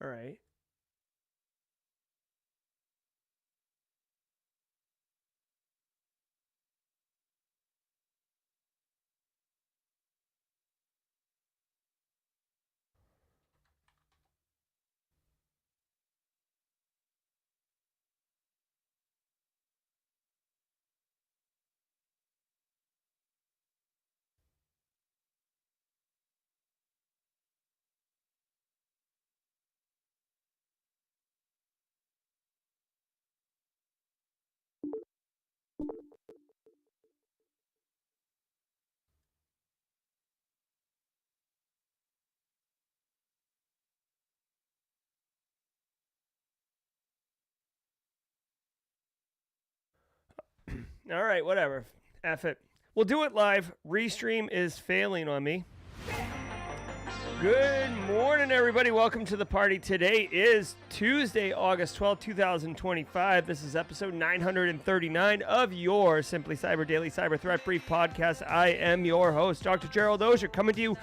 All right. All right, whatever. F it. We'll do it live. Restream is failing on me. Good morning, everybody. Welcome to the party. Today is Tuesday, August 12th, 2025. This is episode 939 of your Simply Cyber Daily Cyber Threat Brief podcast. I am your host, Dr. Gerald Auger, coming to you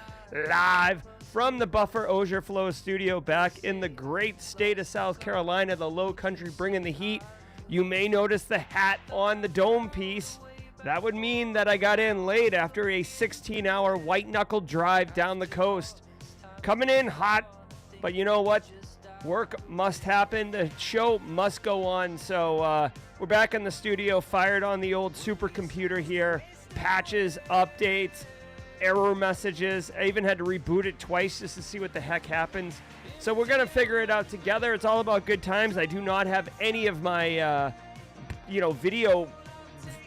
live from the Buffer Auger Flow studio back in the great state of South Carolina, the low country, bringing the heat. You may notice the hat on the dome piece. That would mean that I got in late after a 16-hour white-knuckle drive down the coast. Coming in hot, but you know what? Work must happen. The show must go on. So we're back in the studio, fired on the old supercomputer here. Patches, updates, error messages. I even had to reboot it twice just to see what the heck happens. So we're going to figure it out together. It's all about good times. I do not have any of my, video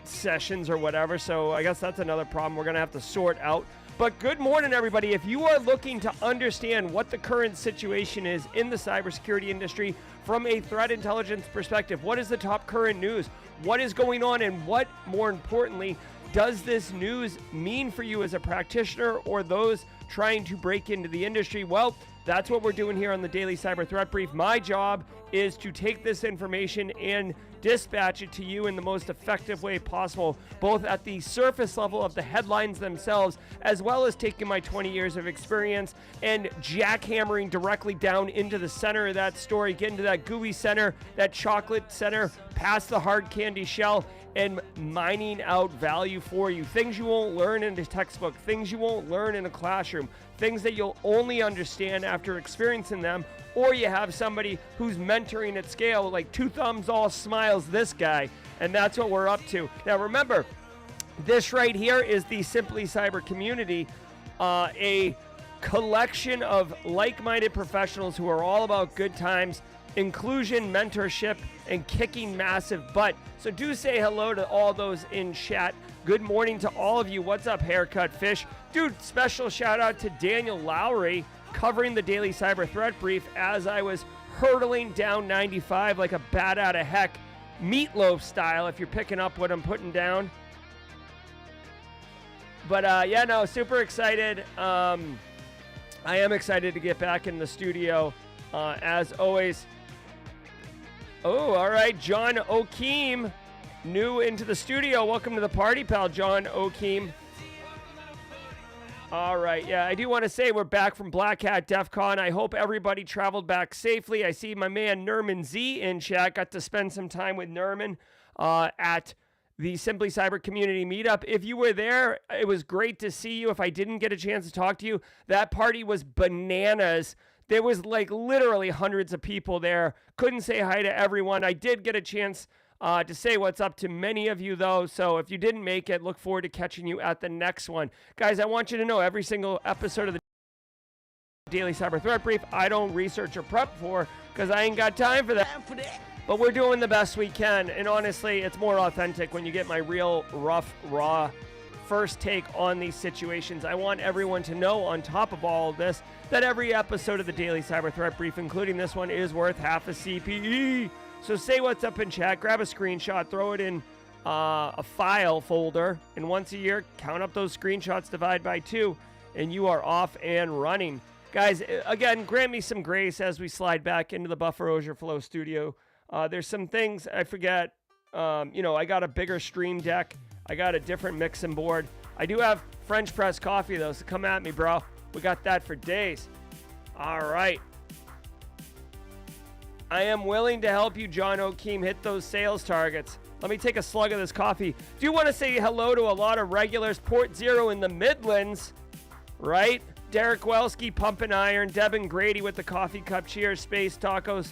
sessions or whatever. So I guess that's another problem we're going to have to sort out. But good morning, everybody. If you are looking to understand what the current situation is in the cybersecurity industry from a threat intelligence perspective, what is the top current news? What is going on? And what, more importantly, does this news mean for you as a practitioner or those trying to break into the industry? Well, that's what we're doing here on the Daily Cyber Threat Brief. My job is to take this information and dispatch it to you in the most effective way possible, both at the surface level of the headlines themselves, as well as taking my 20 years of experience and jackhammering directly down into the center of that story, get into that gooey center, that chocolate center, past the hard candy shell, and mining out value for you. Things you won't learn in a textbook, things you won't learn in a classroom, things that you'll only understand after experiencing them, or you have somebody who's mentoring at scale, like Two Thumbs All Smiles, this guy, and that's what we're up to. Now remember, this right here is the Simply Cyber community, a collection of like-minded professionals who are all about good times, inclusion, mentorship, and kicking massive butt. So do say hello to all those in chat. Good morning to all of you. What's up, Haircut Fish? Dude, special shout out to Daniel Lowry covering the Daily Cyber Threat Brief as I was hurtling down 95 like a bat out of heck, meatloaf style, if you're picking up what I'm putting down. But super excited. I am excited to get back in the studio, as always. Oh, all right, John Okeem, new into the studio. Welcome to the party, pal, John Okeem. All right, yeah, I do want to say we're back from Black Hat DEF CON. I hope everybody traveled back safely. I see my man Nerman Z in chat. Got to spend some time with Nerman at the Simply Cyber Community Meetup. If you were there, it was great to see you. If I didn't get a chance to talk to you, that party was bananas. There was like literally hundreds of people there. Couldn't say hi to everyone. I did get a chance to say what's up to many of you, though. So if you didn't make it, look forward to catching you at the next one. Guys, I want you to know every single episode of the Daily Cyber Threat Brief, I don't research or prep for because I ain't got time for that. But we're doing the best we can. And honestly, it's more authentic when you get my real, rough, raw first take on these situations. I want everyone to know, on top of all of this, that every episode of the Daily Cyber Threat Brief, including this one, is worth half a CPE. So say what's up in chat, grab a screenshot, throw it in a file folder, and once a year, count up those screenshots, divide by 2, and you are off and running. Guys, again, grant me some grace as we slide back into the Buffer Auger Flow studio. There's some things I forget. I got a bigger stream deck. I got a different mixing board. I do have French press coffee, though, so come at me, bro. We got that for days. All right. I am willing to help you, John O'Keem, hit those sales targets. Let me take a slug of this coffee. Do want to say hello to a lot of regulars. Port Zero in the Midlands, right? Derek Welski, Pumpin' Iron. Devin Grady with the coffee cup. Cheers, Space Tacos.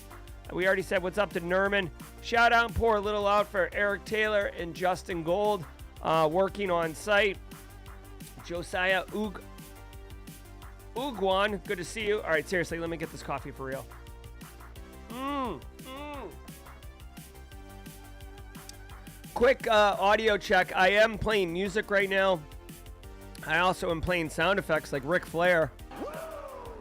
We already said what's up to Nerman. Shout out and pour a little out for Eric Taylor and Justin Gold working on site. Josiah Ugwan, good to see you. All right, seriously, let me get this coffee for real. Quick audio check. I am playing music right now. I also am playing sound effects like Ric Flair.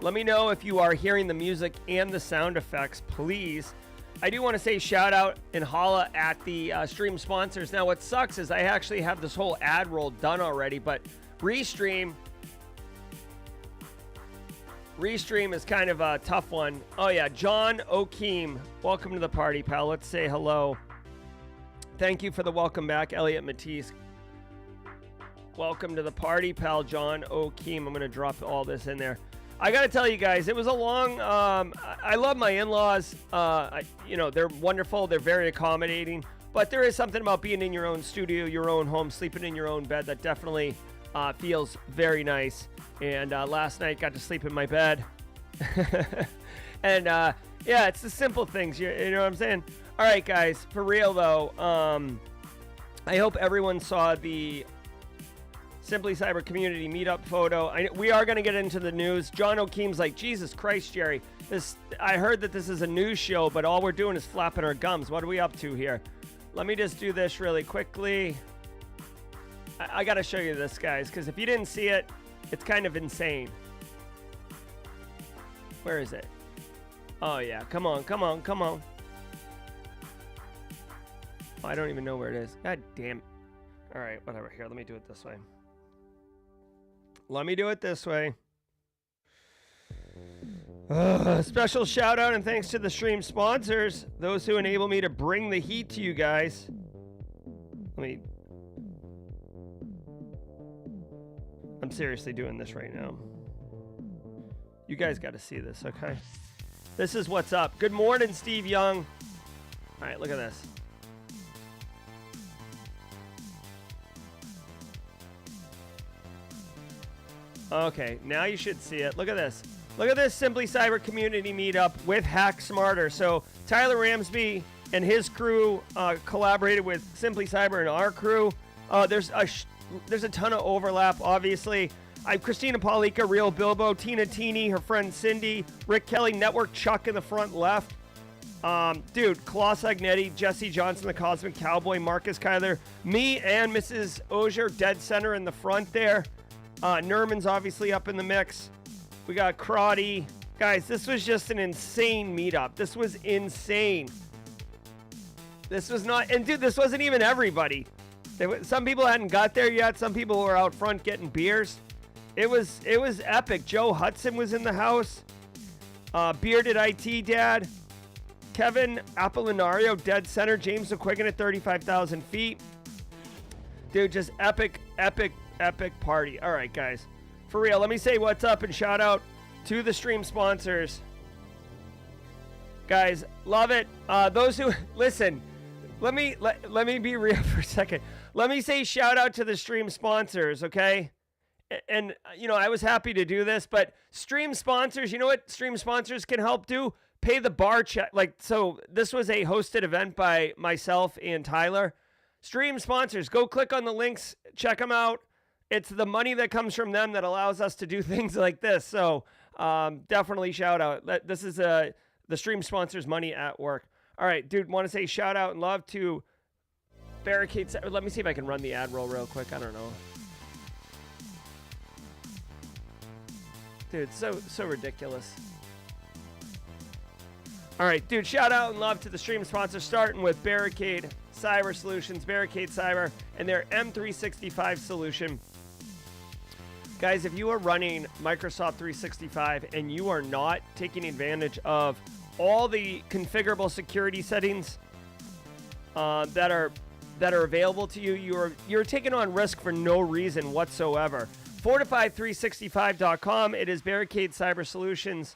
Let me know if you are hearing the music and the sound effects, please. I do want to say shout out and holla at the stream sponsors. Now, what sucks is I actually have this whole ad roll done already, but Restream is kind of a tough one. Oh, yeah, John O'Keem. Welcome to the party, pal. Let's say hello. Thank you for the welcome back, Elliot Matisse. Welcome to the party, pal, John O'Keem. I'm going to drop all this in there. I got to tell you guys, it was a long, I love my in-laws. They're wonderful. They're very accommodating. But there is something about being in your own studio, your own home, sleeping in your own bed that definitely feels very nice. And last night, got to sleep in my bed. And, yeah, it's the simple things. You know what I'm saying? All right, guys, for real, though, I hope everyone saw the Simply Cyber Community Meetup photo. We are going to get into the news. John O'Keem's like, Jesus Christ, Jerry. I heard that this is a news show, but all we're doing is flapping our gums. What are we up to here? Let me just do this really quickly. I got to show you this, guys, because if you didn't see it, it's kind of insane. Where is it? Oh, yeah. Come on, come on, come on. Oh, I don't even know where it is. God damn it. All right, whatever. Here, let me do it this way. Let me do it this way. Special shout out and thanks to the stream sponsors, those who enable me to bring the heat to you guys. I'm seriously doing this right now. You guys got to see this, okay? This is what's up. Good morning, Steve Young. All right, look at this. Okay, now you should see it. Look at this. Look at this Simply Cyber Community Meetup with Hack Smarter. So Tyler Ramsby and his crew collaborated with Simply Cyber and our crew. There's a ton of overlap, obviously. Christina Paulika, Real Bilbo, Tina Teeny, her friend Cindy, Rick Kelly, Network Chuck in the front left. Dude, Klaus Agnetti, Jesse Johnson, the Cosmic Cowboy, Marcus Kyler, me and Mrs. Auger, dead center in the front there. Nerman's obviously up in the mix. We got Crotty. Guys, this was just an insane meetup. This was insane. This was not, and dude, this wasn't even everybody. Some people hadn't got there yet. Some people were out front getting beers. It was epic. Joe Hudson was in the house. Bearded IT Dad. Kevin Apollinario, dead center. James McQuiggan at 35,000 feet. Dude, just epic party. All right, guys. For real, let me say what's up and shout out to the stream sponsors. Guys, love it. Those who listen, let me be real for a second. Let me say shout out to the stream sponsors, okay? And I was happy to do this, but stream sponsors, you know what stream sponsors can help do? Pay the bar check. So this was a hosted event by myself and Tyler. Stream sponsors, go click on the links, check them out. It's the money that comes from them that allows us to do things like this. So definitely shout out. This is the stream sponsors' money at work. All right, dude, want to say shout out and love to Barricades. Let me see if I can run the ad roll real quick. I don't know. Dude, so ridiculous. All right, dude, shout out and love to the stream sponsors, starting with Barricade Cyber Solutions, Barricade Cyber, and their M365 solution. Guys, if you are running Microsoft 365 and you are not taking advantage of all the configurable security settings that are available to you, you're taking on risk for no reason whatsoever. Fortify365.com. It is Barricade Cyber Solutions.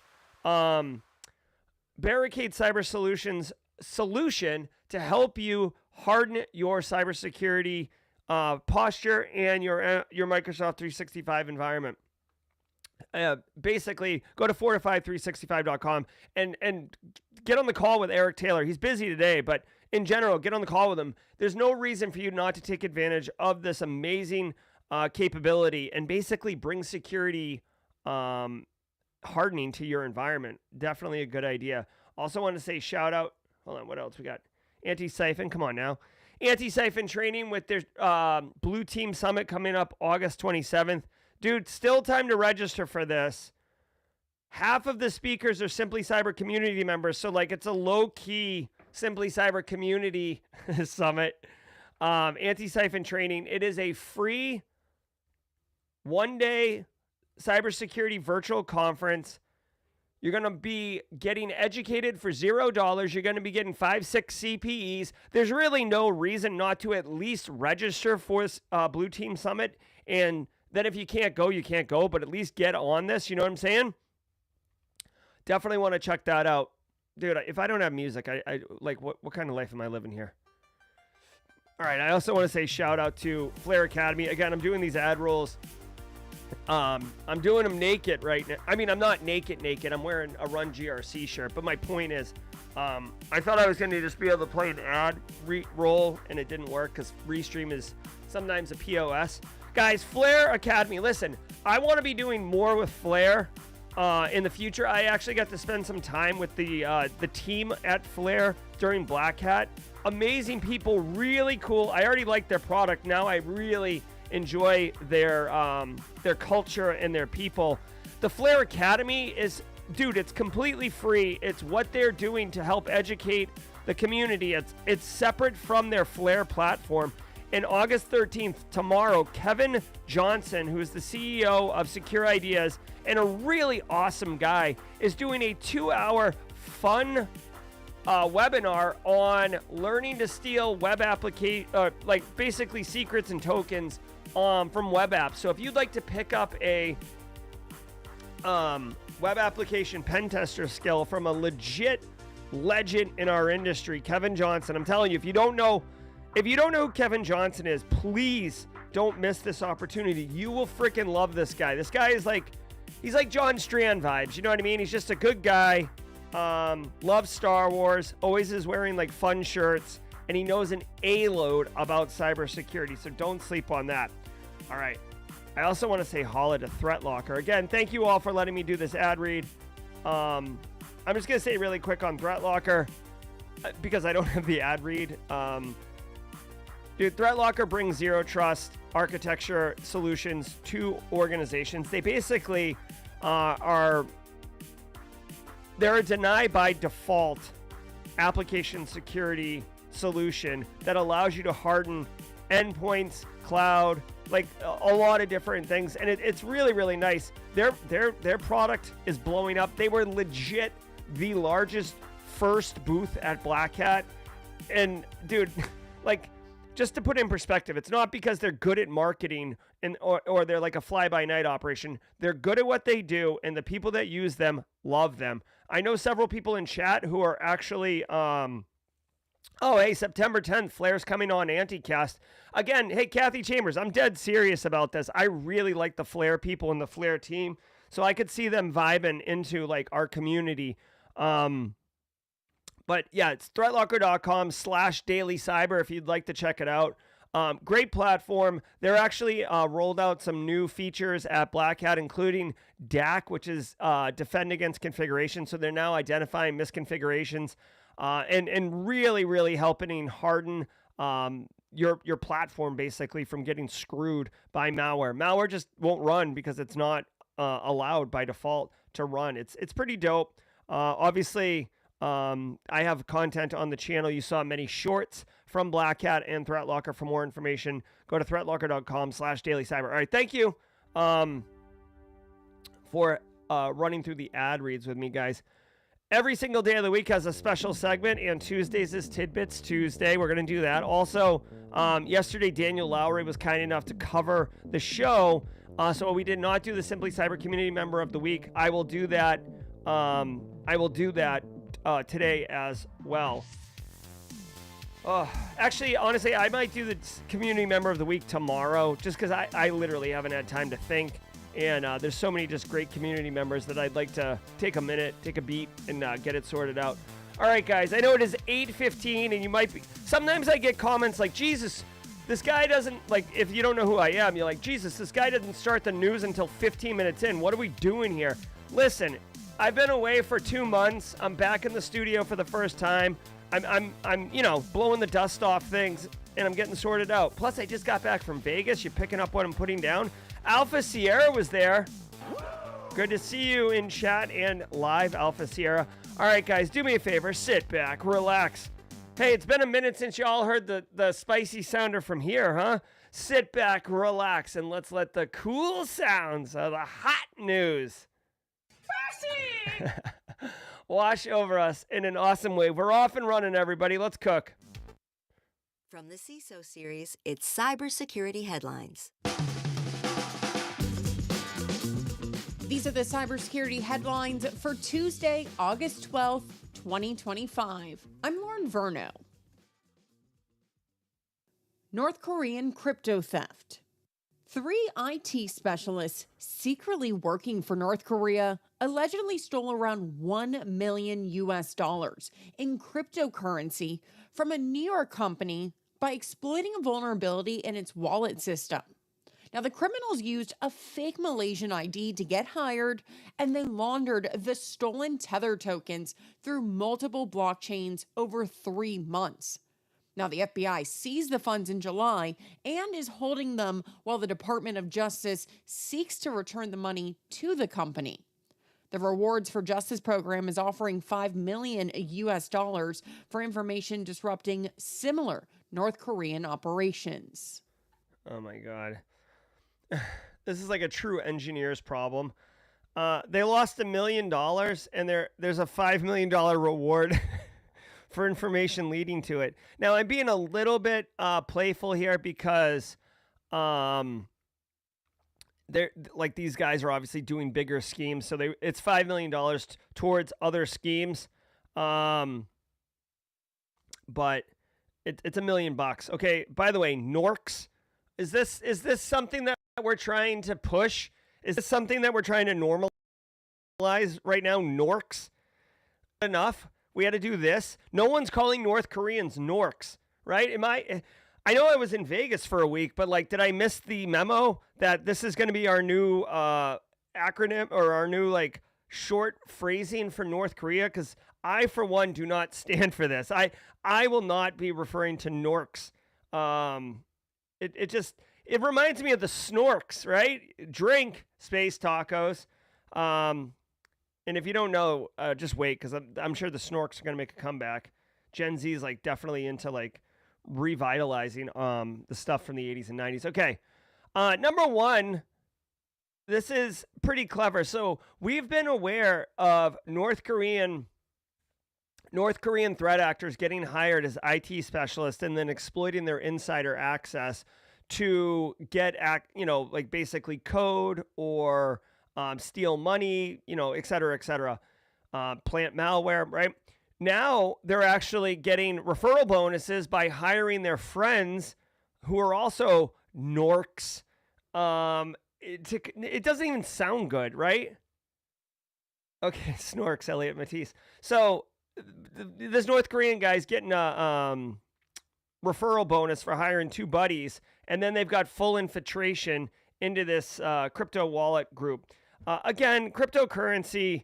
Barricade Cyber Solutions solution to help you harden your cybersecurity posture and your Microsoft 365 environment. Basically, go to fortify365.com and get on the call with Eric Taylor. He's busy today, but in general, get on the call with him. There's no reason for you not to take advantage of this amazing capability and basically bring security hardening to your environment. Definitely a good idea. Also want to say shout out. Hold on, what else we got? Anti-Siphon, come on now. Anti-Siphon training with their Blue Team Summit coming up August 27th. Dude, still time to register for this. Half of the speakers are Simply Cyber community members, so like it's a low-key Simply Cyber community summit. Anti-Siphon training. It is a free one-day cybersecurity virtual conference. You're going to be getting educated for $0. You're going to be getting 5-6 CPEs. There's really no reason not to at least register for this Blue Team Summit. And then if you can't go, you can't go, but at least get on this. You know what I'm saying? Definitely want to check that out. Dude, if I don't have music, I like, what kind of life am I living here? All right, I also want to say shout out to Flare Academy. Again, I'm doing these ad rolls. I'm doing them naked right now. I mean, I'm not naked. I'm wearing a Run GRC shirt. But my point is, I thought I was going to just be able to play an ad roll, and it didn't work because Restream is sometimes a POS. Guys, Flare Academy. Listen, I want to be doing more with Flare in the future. I actually got to spend some time with the team at Flare during Black Hat. Amazing people, really cool. I already like their product. Now I really enjoy their culture and their people. The Flare Academy is, dude, it's completely free. It's what they're doing to help educate the community. It's separate from their Flare platform. And August 13th, tomorrow, Kevin Johnson, who is the CEO of Secure Ideas and a really awesome guy, is doing a 2-hour fun webinar on learning to steal web application, like basically secrets and tokens from web apps. So if you'd like to pick up a web application pen tester skill from a legit legend in our industry, Kevin Johnson, I'm telling you, if you don't know who Kevin Johnson is, please don't miss this opportunity. You will freaking love this guy. This guy is like, he's like John Strand vibes. You know what I mean? He's just a good guy. Loves Star Wars. Always is wearing like fun shirts. And he knows an A-load about cybersecurity. So don't sleep on that. All right. I also want to say holla to Threat Locker. Again, thank you all for letting me do this ad read. I'm just going to say really quick on Threat Locker because I don't have the ad read. Dude, Threat Locker brings zero trust architecture solutions to organizations. They basically they're a deny by default application security solution that allows you to harden endpoints, cloud, like a lot of different things. And it's really, really nice. Their product is blowing up. They were legit the largest first booth at Black Hat. And dude, like, just to put it in perspective, it's not because they're good at marketing or they're like a fly-by-night operation. They're good at what they do, and the people that use them love them. I know several people in chat who are actually, hey, September 10th, Flare's coming on Anticast. Again, hey, Kathy Chambers, I'm dead serious about this. I really like the Flare people and the Flare team, so I could see them vibing into like our community. But yeah, it's threatlocker.com/dailycyber if you'd like to check it out. Great platform. They're actually rolled out some new features at Black Hat, including DAC, which is defend against configuration. So they're now identifying misconfigurations and really, really helping harden your platform basically from getting screwed by malware. Malware just won't run because it's not allowed by default to run. It's pretty dope. Obviously, I have content on the channel. You saw many shorts from Black Hat and Threat Locker. For more information, go to threatlocker.com/dailycyber. All right, thank you for running through the ad reads with me, guys. Every single day of the week has a special segment, and Tuesdays is Tidbits Tuesday. We're going to do that. Also, yesterday, Daniel Lowry was kind enough to cover the show, so we did not do the Simply Cyber Community Member of the Week. I will do that. today as well. Actually, honestly, I might do the community member of the week tomorrow, just because I literally haven't had time to think. And there's so many just great community members that I'd like to take a minute, take a beat, and get it sorted out. All right, guys, I know it is 8:15, and you might be... Sometimes I get comments like, Jesus, this guy doesn't... Like, if you don't know who I am, you're like, Jesus, this guy doesn't start the news until 15 minutes in. What are we doing here? Listen, I've been away for 2 months. I'm back in the studio for the first time. I'm blowing the dust off things, and I'm getting sorted out. Plus, I just got back from Vegas. You're picking up what I'm putting down. Alpha Sierra was there. Good to see you in chat and live, Alpha Sierra. All right, guys, do me a favor. Sit back, relax. Hey, it's been a minute since you all heard the spicy sounder from here, huh? Sit back, relax, and let's let the cool sounds of the hot news wash over us in an awesome way. We're off and running, everybody. Let's cook. From the CISO series, it's cybersecurity headlines. These are the cybersecurity headlines for Tuesday, August 12th, 2025. I'm Lauren Verno. North Korean crypto theft. 3 IT specialists secretly working for North Korea allegedly stole around $1 million in cryptocurrency from a New York company by exploiting a vulnerability in its wallet system. Now, the criminals used a fake Malaysian ID to get hired, and they laundered the stolen Tether tokens through multiple blockchains over 3 months. Now, the FBI seized the funds in July and is holding them while the Department of Justice seeks to return the money to the company. The Rewards for Justice program is offering $5 million for information disrupting similar North Korean operations. Oh, my God. This is like a true engineer's problem. They lost $1 million, and there's a $5 million reward for information leading to it. Now, I'm being a little bit playful here because they're like, these guys are obviously doing bigger schemes, so it's $5 million towards other schemes. But it's $1 million. Okay. By the way, Norks, is this something that we're trying to push? Is this something that we're trying to normalize right now? Norks? Enough? We had to do this? No one's calling North Koreans Norks, right? I know I was in Vegas for a week, but like, did I miss the memo that this is going to be our new acronym or our new like short phrasing for North Korea? Because I, for one, do not stand for this. I will not be referring to Norks. It reminds me of the Snorks, right? Drink space tacos. And if you don't know, just wait, because I'm sure the Snorks are going to make a comeback. Gen Z is like definitely into like revitalizing the stuff from the 80s and 90s. Okay. Number one, this is pretty clever. So we've been aware of North Korean threat actors getting hired as IT specialists and then exploiting their insider access to get like basically code or steal money, et cetera, plant malware, right? Now they're actually getting referral bonuses by hiring their friends who are also Norks. It doesn't even sound good, right? Okay, Snorks, Elliot Matisse. So this North Korean guy's getting a referral bonus for hiring 2 buddies, and then they've got full infiltration into this crypto wallet group. Again, cryptocurrency,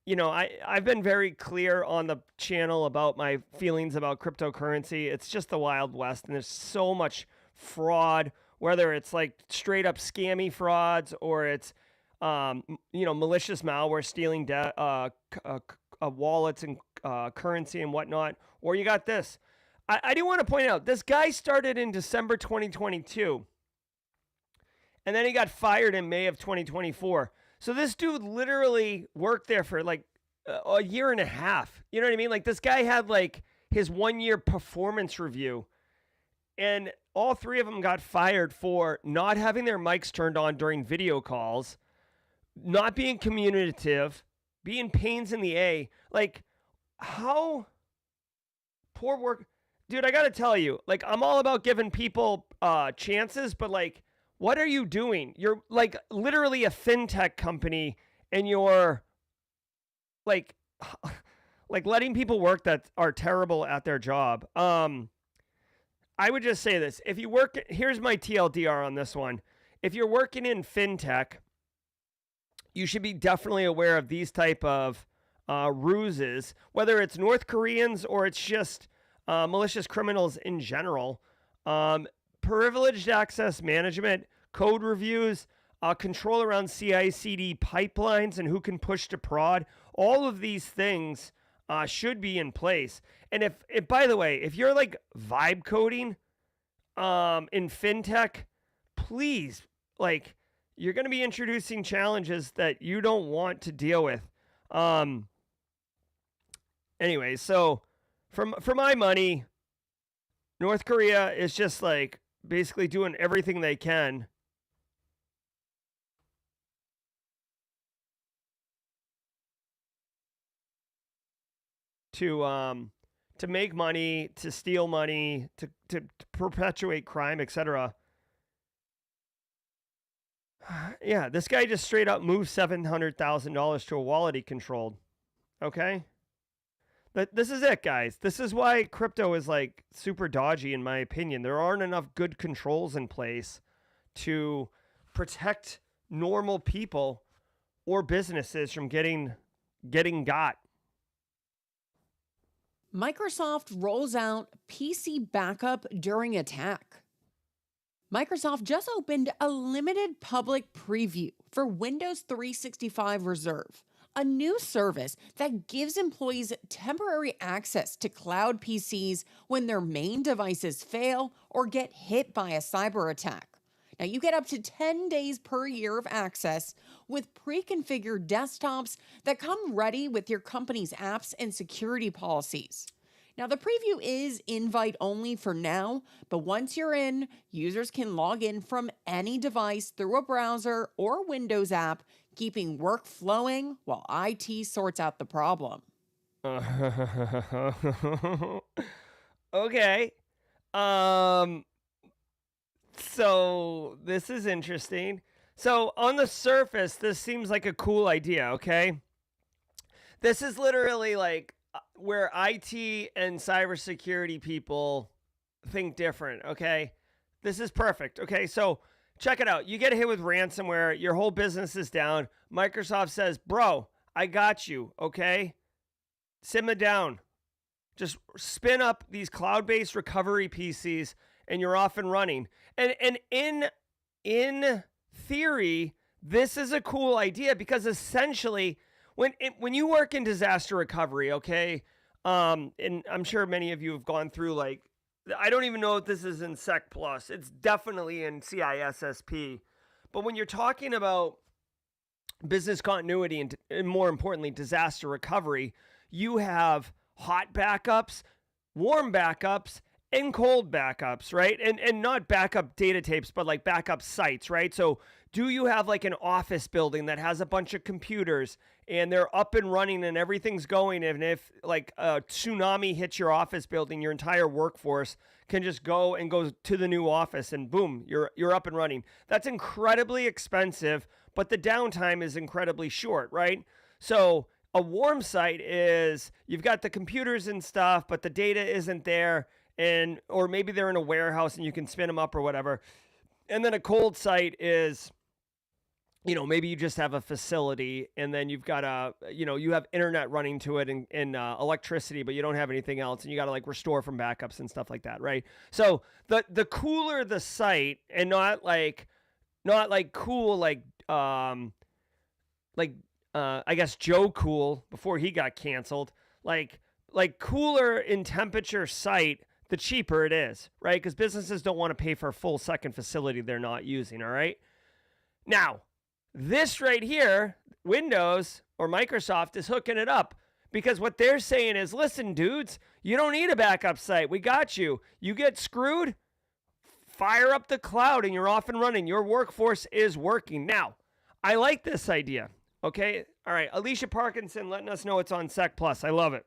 I've been very clear on the channel about my feelings about cryptocurrency. It's just the Wild West, and there's so much fraud, whether it's like straight up scammy frauds or it's, malicious malware stealing wallets and currency and whatnot. Or you got this. I do want to point out, this guy started in December 2022, and then he got fired in May of 2024. So this dude literally worked there for like a year and a half. You know what I mean? Like, this guy had like his 1-year performance review, and all 3 of them got fired for not having their mics turned on during video calls, not being communicative, being pains in the A. Like, how poor work. Dude, I got to tell you, like, I'm all about giving people chances, but like, what are you doing? You're like literally a fintech company and you're like, like letting people work that are terrible at their job. I would just say this. If you work, here's my TLDR on this one. If you're working in fintech, you should be definitely aware of these type of ruses, whether it's North Koreans or it's just malicious criminals in general. Privileged access management, code reviews, control around CI/CD pipelines and who can push to prod. All of these things should be in place. And if by the way, if you're like vibe coding in fintech, please, like, you're going to be introducing challenges that you don't want to deal with. Anyway, so for my money, North Korea is just like basically doing everything they can to make money, to steal money, to perpetuate crime, etc. Yeah, this guy just straight up moved $700,000 to a wallet he controlled. Okay? But this is it, guys. This is why crypto is like super dodgy, in my opinion. There aren't enough good controls in place to protect normal people or businesses from getting got. Microsoft rolls out PC backup during attack. Microsoft just opened a limited public preview for Windows 365 Reserve, a new service that gives employees temporary access to cloud PCs when their main devices fail or get hit by a cyber attack. Now, you get up to 10 days per year of access with pre-configured desktops that come ready with your company's apps and security policies. Now, the preview is invite only for now, but once you're in, users can log in from any device through a browser or Windows app, keeping work flowing while IT sorts out the problem. Okay. So this is interesting. So on the surface, this seems like a cool idea, okay? This is literally like where IT and cybersecurity people think different, okay? This is perfect, okay? So check it out. You get hit with ransomware, your whole business is down. Microsoft says, bro, I got you, okay? Simmer down. Just spin up these cloud-based recovery PCs and you're off and running. And in theory, this is a cool idea because essentially when you work in disaster recovery, okay, and I'm sure many of you have gone through, like, I don't even know if this is in Sec Plus. It's definitely in CISSP. But when you're talking about business continuity and more importantly, disaster recovery, you have hot backups, warm backups, and cold backups, right? And not backup data tapes, but like backup sites, right? So do you have like an office building that has a bunch of computers and they're up and running and everything's going, and if like a tsunami hits your office building, your entire workforce can just go to the new office and boom, you're up and running. That's incredibly expensive, but the downtime is incredibly short, right? So a warm site is you've got the computers and stuff, but the data isn't there, or maybe they're in a warehouse and you can spin them up or whatever. And then a cold site is, maybe you just have a facility and then you've got you have internet running to it and electricity, but you don't have anything else, and you got to like restore from backups and stuff like that, right? So the cooler the site, and not like cool like I guess Joe Cool before he got canceled, like cooler in temperature site, the cheaper it is, right? Because businesses don't want to pay for a full second facility they're not using, all right? Now, this right here, Windows or Microsoft is hooking it up, because what they're saying is, listen, dudes, you don't need a backup site. We got you. You get screwed, fire up the cloud and you're off and running. Your workforce is working. Now, I like this idea, okay? All right, Alicia Parkinson letting us know it's on Sec Plus. I love it.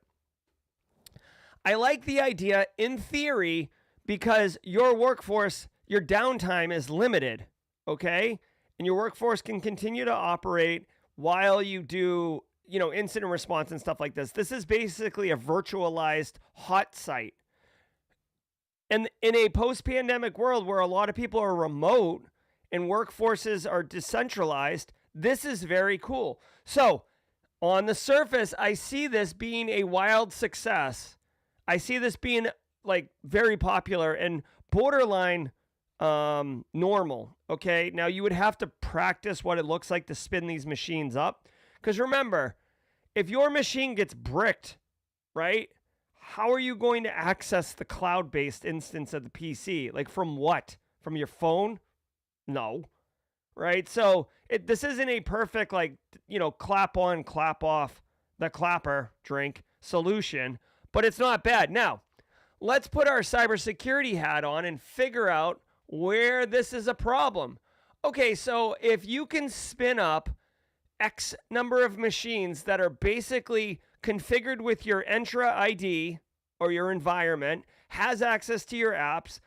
I like the idea in theory because your workforce, your downtime is limited, okay? And your workforce can continue to operate while you do, incident response and stuff like this. This is basically a virtualized hot site. And in a post-pandemic world where a lot of people are remote and workforces are decentralized, this is very cool. So on the surface, I see this being a wild success. I see this being like very popular and borderline normal. Okay. Now you would have to practice what it looks like to spin these machines up. Because remember, if your machine gets bricked, right? How are you going to access the cloud-based instance of the PC? Like from what? From your phone? No. Right? So this isn't a perfect, clap on, clap off, the clapper drink solution, but it's not bad. Now, let's put our cybersecurity hat on and figure out where this is a problem. Okay, so if you can spin up X number of machines that are basically configured with your Entra ID or your environment, has access to your apps,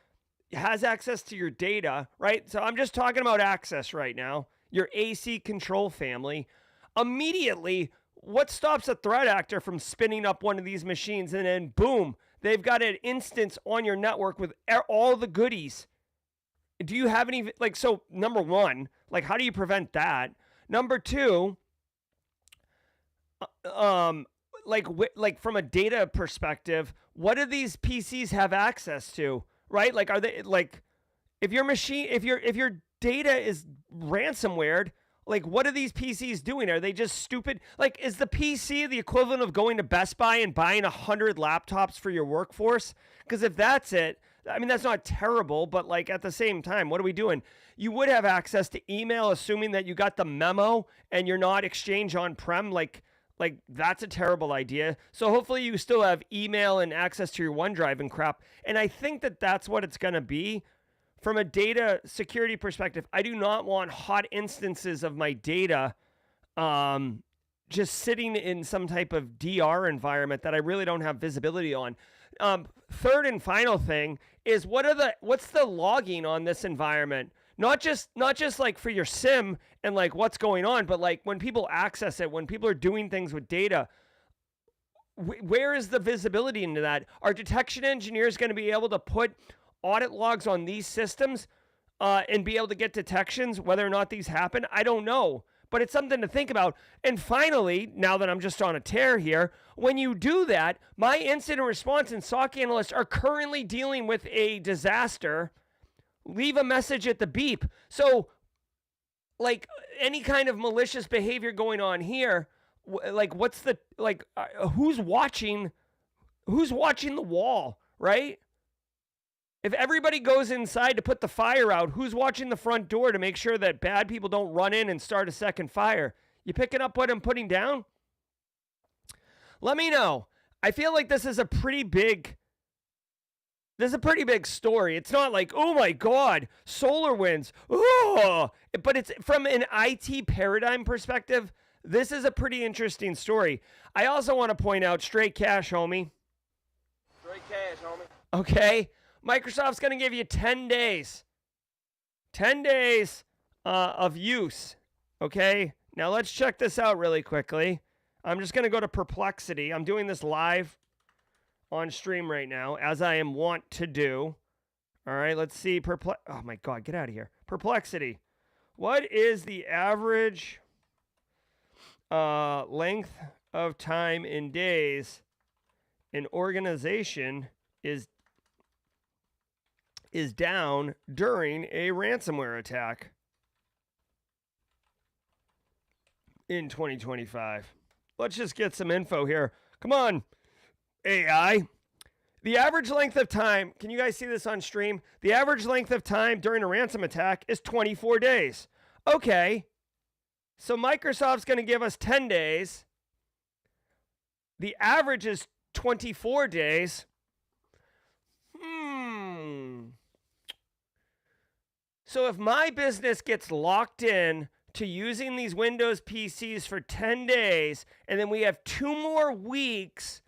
has access to your data, right? So I'm just talking about access right now, your AC control family. Immediately, what stops a threat actor from spinning up one of these machines and then boom, they've got an instance on your network with all the goodies? Do you have any, so number one, how do you prevent that? Number two, from a data perspective, what do these PCs have access to, right? Are they if your data is ransomwared, what are these PCs doing? Are they just stupid? Is the PC the equivalent of going to Best Buy and buying 100 laptops for your workforce? Because if that's it, I mean, that's not terrible, but at the same time, what are we doing? You would have access to email, assuming that you got the memo and you're not Exchange on-prem. That's a terrible idea. So hopefully you still have email and access to your OneDrive and crap. And I think that that's what it's going to be. From a data security perspective, I do not want hot instances of my data just sitting in some type of DR environment that I really don't have visibility on. Third and final thing is what's the logging on this environment? Not just for your SIM and what's going on, but when people access it, when people are doing things with data, where is the visibility into that? Are detection engineers going to be able to put audit logs on these systems and be able to get detections whether or not these happen? I don't know, but it's something to think about. And finally, now that I'm just on a tear here, when you do that, my incident response and SOC analysts are currently dealing with a disaster. Leave a message at the beep. So, any kind of malicious behavior going on here, what's the, who's watching the wall, right? If everybody goes inside to put the fire out, who's watching the front door to make sure that bad people don't run in and start a second fire? You picking up what I'm putting down? Let me know. I feel like this is a pretty big story. It's not oh my God, SolarWinds. Oh, but it's from an IT paradigm perspective. This is a pretty interesting story. I also want to point out straight cash, homie. Straight cash, homie. Okay. Microsoft's going to give you 10 days. 10 days of use. Okay. Now let's check this out really quickly. I'm just going to go to Perplexity. I'm doing this live on stream right now, as I am wont to do. All right, let's see. Oh my God, get out of here. Perplexity. What is the average length of time in days an organization is down during a ransomware attack in 2025? Let's just get some info here. Come on, AI. The average length of time, can you guys see this on stream? The average length of time during a ransom attack is 24 days. Okay. So Microsoft's going to give us 10 days. The average is 24 days. So if my business gets locked in to using these Windows PCs for 10 days, and then we have 2 more weeks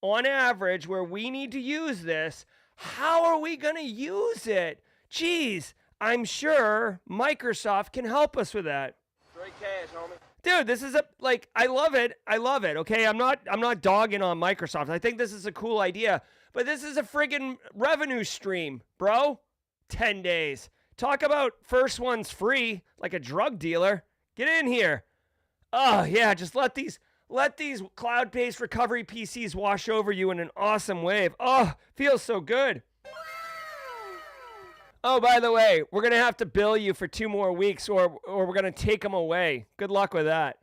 on average where we need to use this. How are we going to use it? Geez, I'm sure Microsoft can help us with that. Straight cash, homie. Dude, this is I love it. Okay, I'm not dogging on Microsoft. I think this is a cool idea, but this is a friggin' revenue stream, bro. 10 days. Talk about first one's free, like a drug dealer. Get in here. Oh yeah, just let these cloud-based recovery PCs wash over you in an awesome wave. Oh, feels so good. Oh, by the way, we're going to have to bill you for 2 more weeks or we're going to take them away. Good luck with that.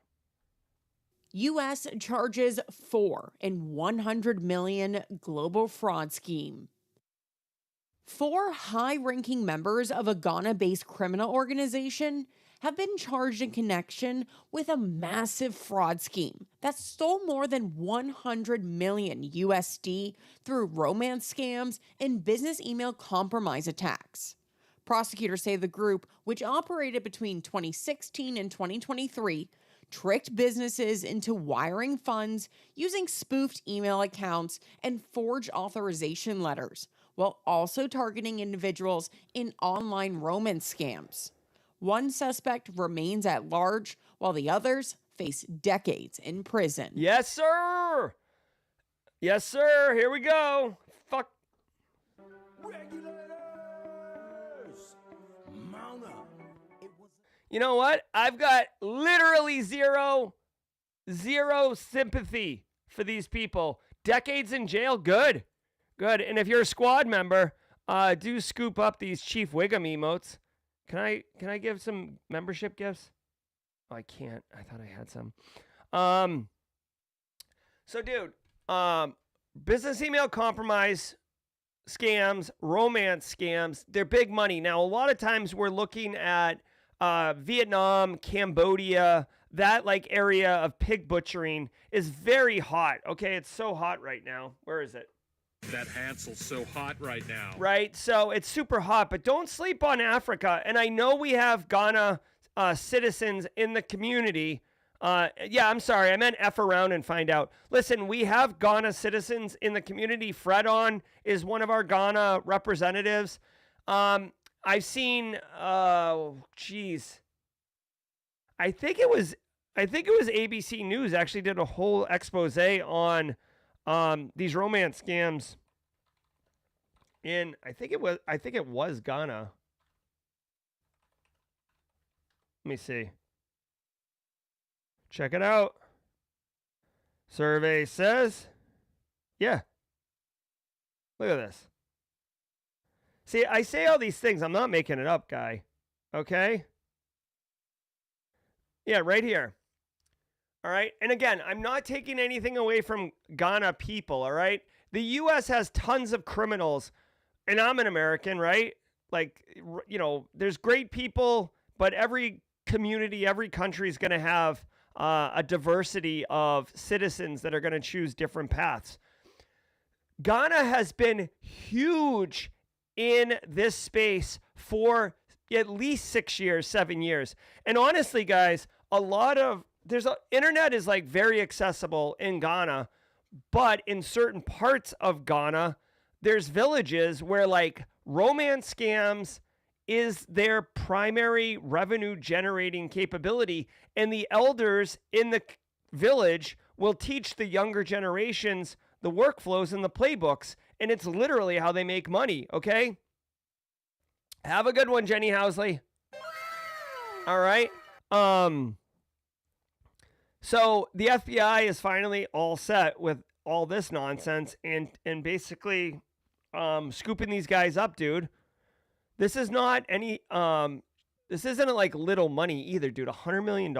U.S. charges $4 in $100 million global fraud scheme. 4 high-ranking members of a Ghana-based criminal organization have been charged in connection with a massive fraud scheme that stole more than 100 million USD through romance scams and business email compromise attacks. Prosecutors say the group, which operated between 2016 and 2023, tricked businesses into wiring funds using spoofed email accounts and forged authorization letters, while also targeting individuals in online romance scams. One suspect remains at large, while the others face decades in prison. Yes, sir. Yes, sir. Here we go. Fuck. Regulators, mount up. You know what? I've got literally zero sympathy for these people. Decades in jail, good. And if you're a squad member, do scoop up these Chief Wiggum emotes. Can I give some membership gifts? Oh, I can't. I thought I had some. So dude, business email compromise scams, romance scams, they're big money. Now, a lot of times we're looking at Vietnam, Cambodia, that like area of pig butchering is very hot. Okay, it's so hot right now. Where is it? That Hansel's so hot right now. Right, so it's super hot, but don't sleep on Africa. And I know we have Ghana citizens in the community. Yeah, I'm sorry, I meant F around and find out. Listen, we have Ghana citizens in the community. Fredon is one of our Ghana representatives. I've seen, geez, I think it was ABC News actually did a whole expose on these romance scams in I think it was Ghana. Let me see. Check it out. Survey says, yeah. Look at this. See, I say all these things. I'm not making it up, guy. Okay? Yeah, right here. All right. And again, I'm not taking anything away from Ghana people. All right. The U.S. has tons of criminals, and I'm an American, right? Like, you know, there's great people, but every community, every country is going to have a diversity of citizens that are going to choose different paths. Ghana has been huge in this space for at least 6 years, 7 years. And honestly, guys, internet is like very accessible in Ghana, but in certain parts of Ghana, there's villages where like romance scams is their primary revenue generating capability. And the elders in the village will teach the younger generations the workflows and the playbooks. And it's literally how they make money. Okay. Have a good one, Jenny Housley. All right. So the FBI is finally all set with all this nonsense and basically scooping these guys up, dude. This is not any this isn't like little money either, dude. $100 million.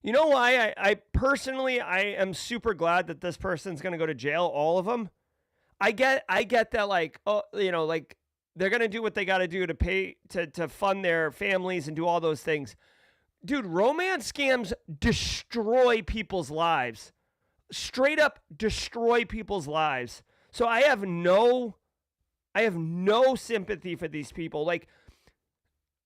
You know why I personally am super glad that this person's gonna go to jail, all of them. I get that, like, oh, you know, like they're gonna do what they gotta do to pay to fund their families and do all those things. Dude, romance scams destroy people's lives. Straight up destroy people's lives. So I have no sympathy for these people. Like,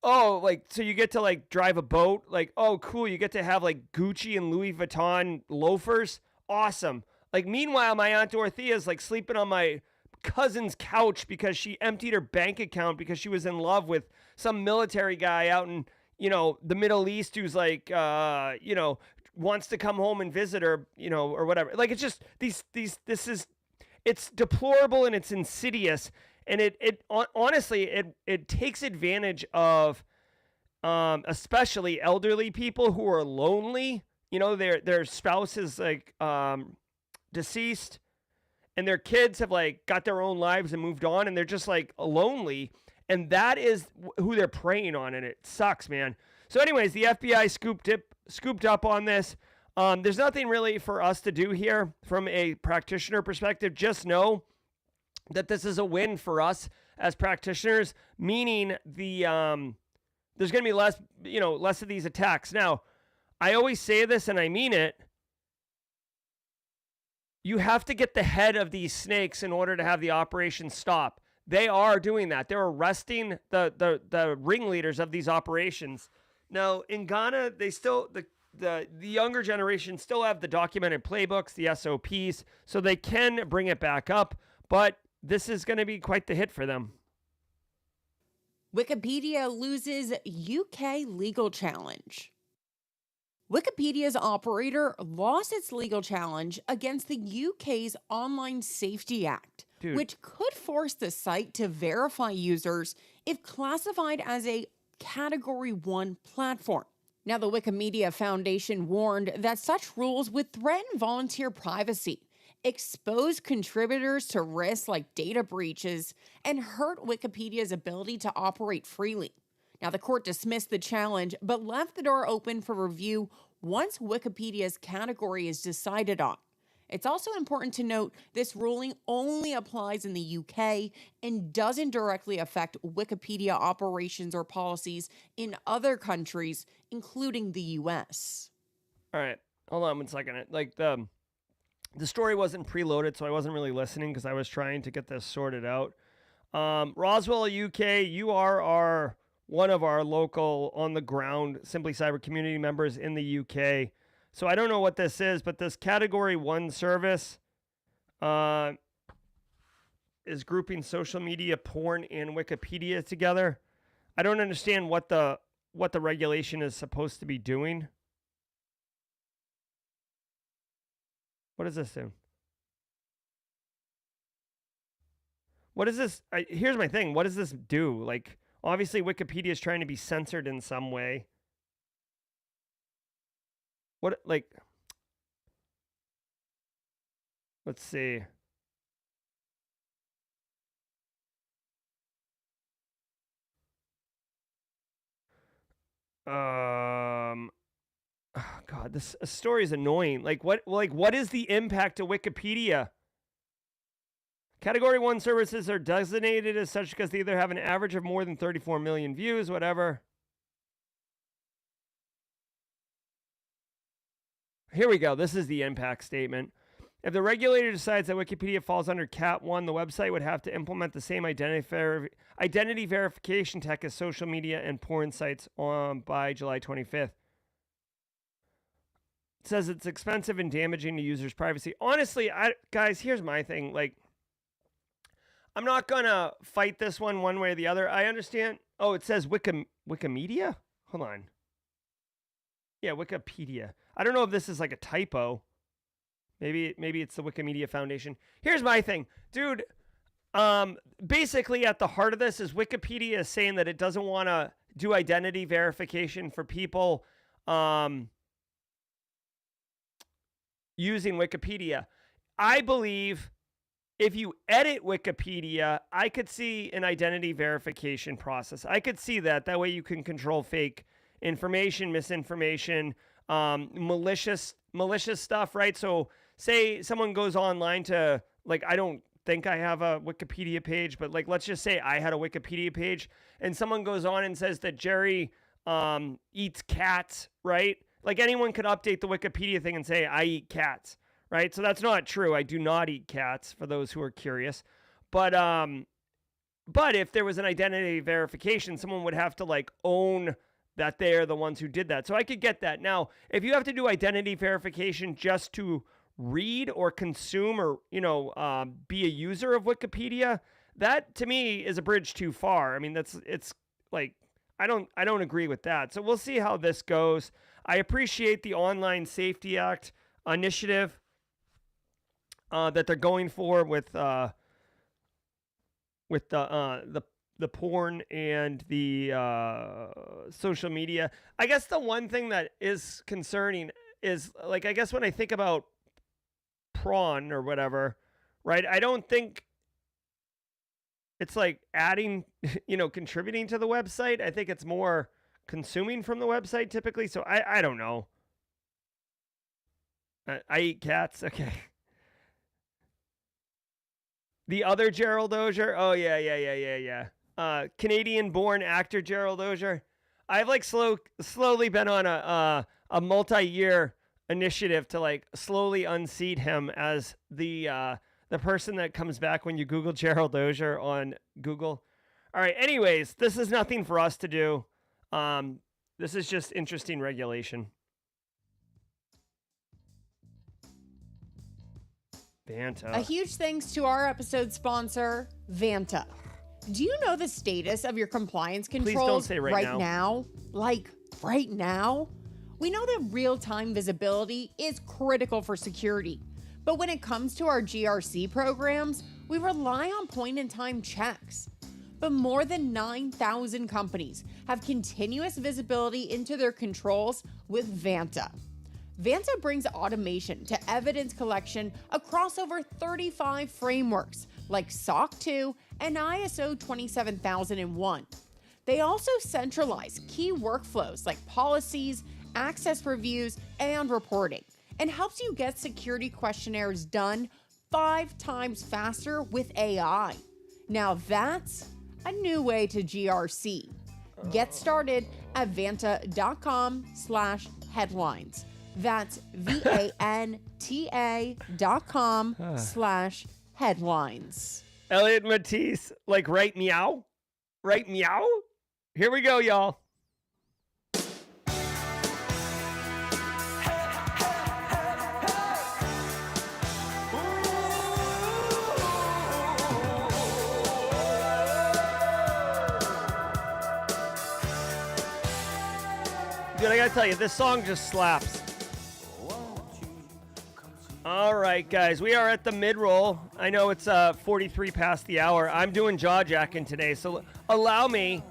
oh, like, so you get to like drive a boat. Like, oh, cool. You get to have like Gucci and Louis Vuitton loafers. awesome. Like, meanwhile, my Aunt Dorothea's like sleeping on my cousin's couch because she emptied her bank account because she was in love with some military guy out in, the Middle East who's like, wants to come home and visit her, or whatever. Like, it's just it's deplorable and it's insidious. And it honestly, it takes advantage of, especially elderly people who are lonely. Their spouse is like, deceased, and their kids have like got their own lives and moved on, and they're just like lonely, and that is who they're preying on, and it sucks, man. So anyways, the FBI scooped up on this. There's nothing really for us to do here from a practitioner perspective. Just know that this is a win for us as practitioners, meaning there's going to be less of these attacks. Now, I always say this and I mean it. You have to get the head of these snakes in order to have the operation stop. They are doing that. They're arresting the ringleaders of these operations. Now, in Ghana, they still, the younger generation still have the documented playbooks, the SOPs, so they can bring it back up, but this is going to be quite the hit for them. Wikipedia loses UK legal challenge. Wikipedia's operator lost its legal challenge against the UK's Online Safety Act, which could force the site to verify users if classified as a Category 1 platform. Now, the Wikimedia Foundation warned that such rules would threaten volunteer privacy, expose contributors to risks like data breaches, and hurt Wikipedia's ability to operate freely. Now, the court dismissed the challenge, but left the door open for review once Wikipedia's category is decided on. It's also important to note this ruling only applies in the UK and doesn't directly affect Wikipedia operations or policies in other countries, including the US. All right, hold on 1 second. Like, the story wasn't preloaded, so I wasn't really listening because I was trying to get this sorted out. Roswell, UK, you are one of our local on-the-ground Simply Cyber community members in the UK. So I don't know what this is, but this Category 1 service is grouping social media, porn, and Wikipedia together. I don't understand what the regulation is supposed to be doing. What does this do? What is this? Here's my thing. What does this do? Like, obviously, Wikipedia is trying to be censored in some way. What, like, let's see. Oh God, this story is annoying. Like, what is the impact to Wikipedia? Category 1 services are designated as such because they either have an average of more than 34 million views, whatever. Here we go. This is the impact statement. If the regulator decides that Wikipedia falls under Cat 1, the website would have to implement the same identity verification tech as social media and porn sites by July 25th. It says it's expensive and damaging to users' privacy. Honestly, guys, here's my thing. Like, I'm not going to fight this one way or the other. I understand. Oh, it says Wikimedia? Hold on. Yeah, Wikipedia. I don't know if this is like a typo. Maybe it's the Wikimedia Foundation. Here's my thing. Dude, basically at the heart of this is Wikipedia is saying that it doesn't want to do identity verification for people using Wikipedia. I believe if you edit Wikipedia, I could see an identity verification process. I could see that. That way you can control fake information, misinformation, malicious stuff, right? So say someone goes online to, like, I don't think I have a Wikipedia page, but like, let's just say I had a Wikipedia page and someone goes on and says that Jerry eats cats, right? Like, anyone could update the Wikipedia thing and say, I eat cats, right? So that's not true. I do not eat cats, for those who are curious. But if there was an identity verification, someone would have to like own that they're the ones who did that. So I could get that. Now, if you have to do identity verification just to read or consume or, be a user of Wikipedia, that to me is a bridge too far. I mean, it's like, I don't agree with that. So we'll see how this goes. I appreciate the Online Safety Act initiative that they're going for with the porn and the social media. I guess the one thing that is concerning is, like, I guess when I think about prawn or whatever, right? I don't think it's like adding, contributing to the website. I think it's more consuming from the website typically. So I don't know. I eat cats. Okay. The other Gerald Auger. Oh, yeah. Canadian-born actor Gerald Auger. I've like slowly been on a multi-year initiative to like slowly unseat him as the person that comes back when you Google Gerald Auger on Google. All right. Anyways, this is nothing for us to do. This is just interesting regulation. Vanta. A huge thanks to our episode sponsor, Vanta. Do you know the status of your compliance controls Please don't say right now? Like right now? We know that real-time visibility is critical for security, but when it comes to our GRC programs, we rely on point-in-time checks. But more than 9,000 companies have continuous visibility into their controls with Vanta. Vanta brings automation to evidence collection across over 35 frameworks like SOC 2 and ISO 27001. They also centralize key workflows like policies, access reviews, and reporting, and helps you get security questionnaires done 5 times faster with AI. Now that's a new way to GRC. Get started at vanta.com/headlines. That's vanta.com/headlines. Elliot Matisse, like, right meow? Right meow? Here we go, y'all. Dude, I gotta tell you, this song just slaps. All right, guys, we are at the mid-roll. I know it's 43 past the hour. I'm doing jaw jacking today, so allow me.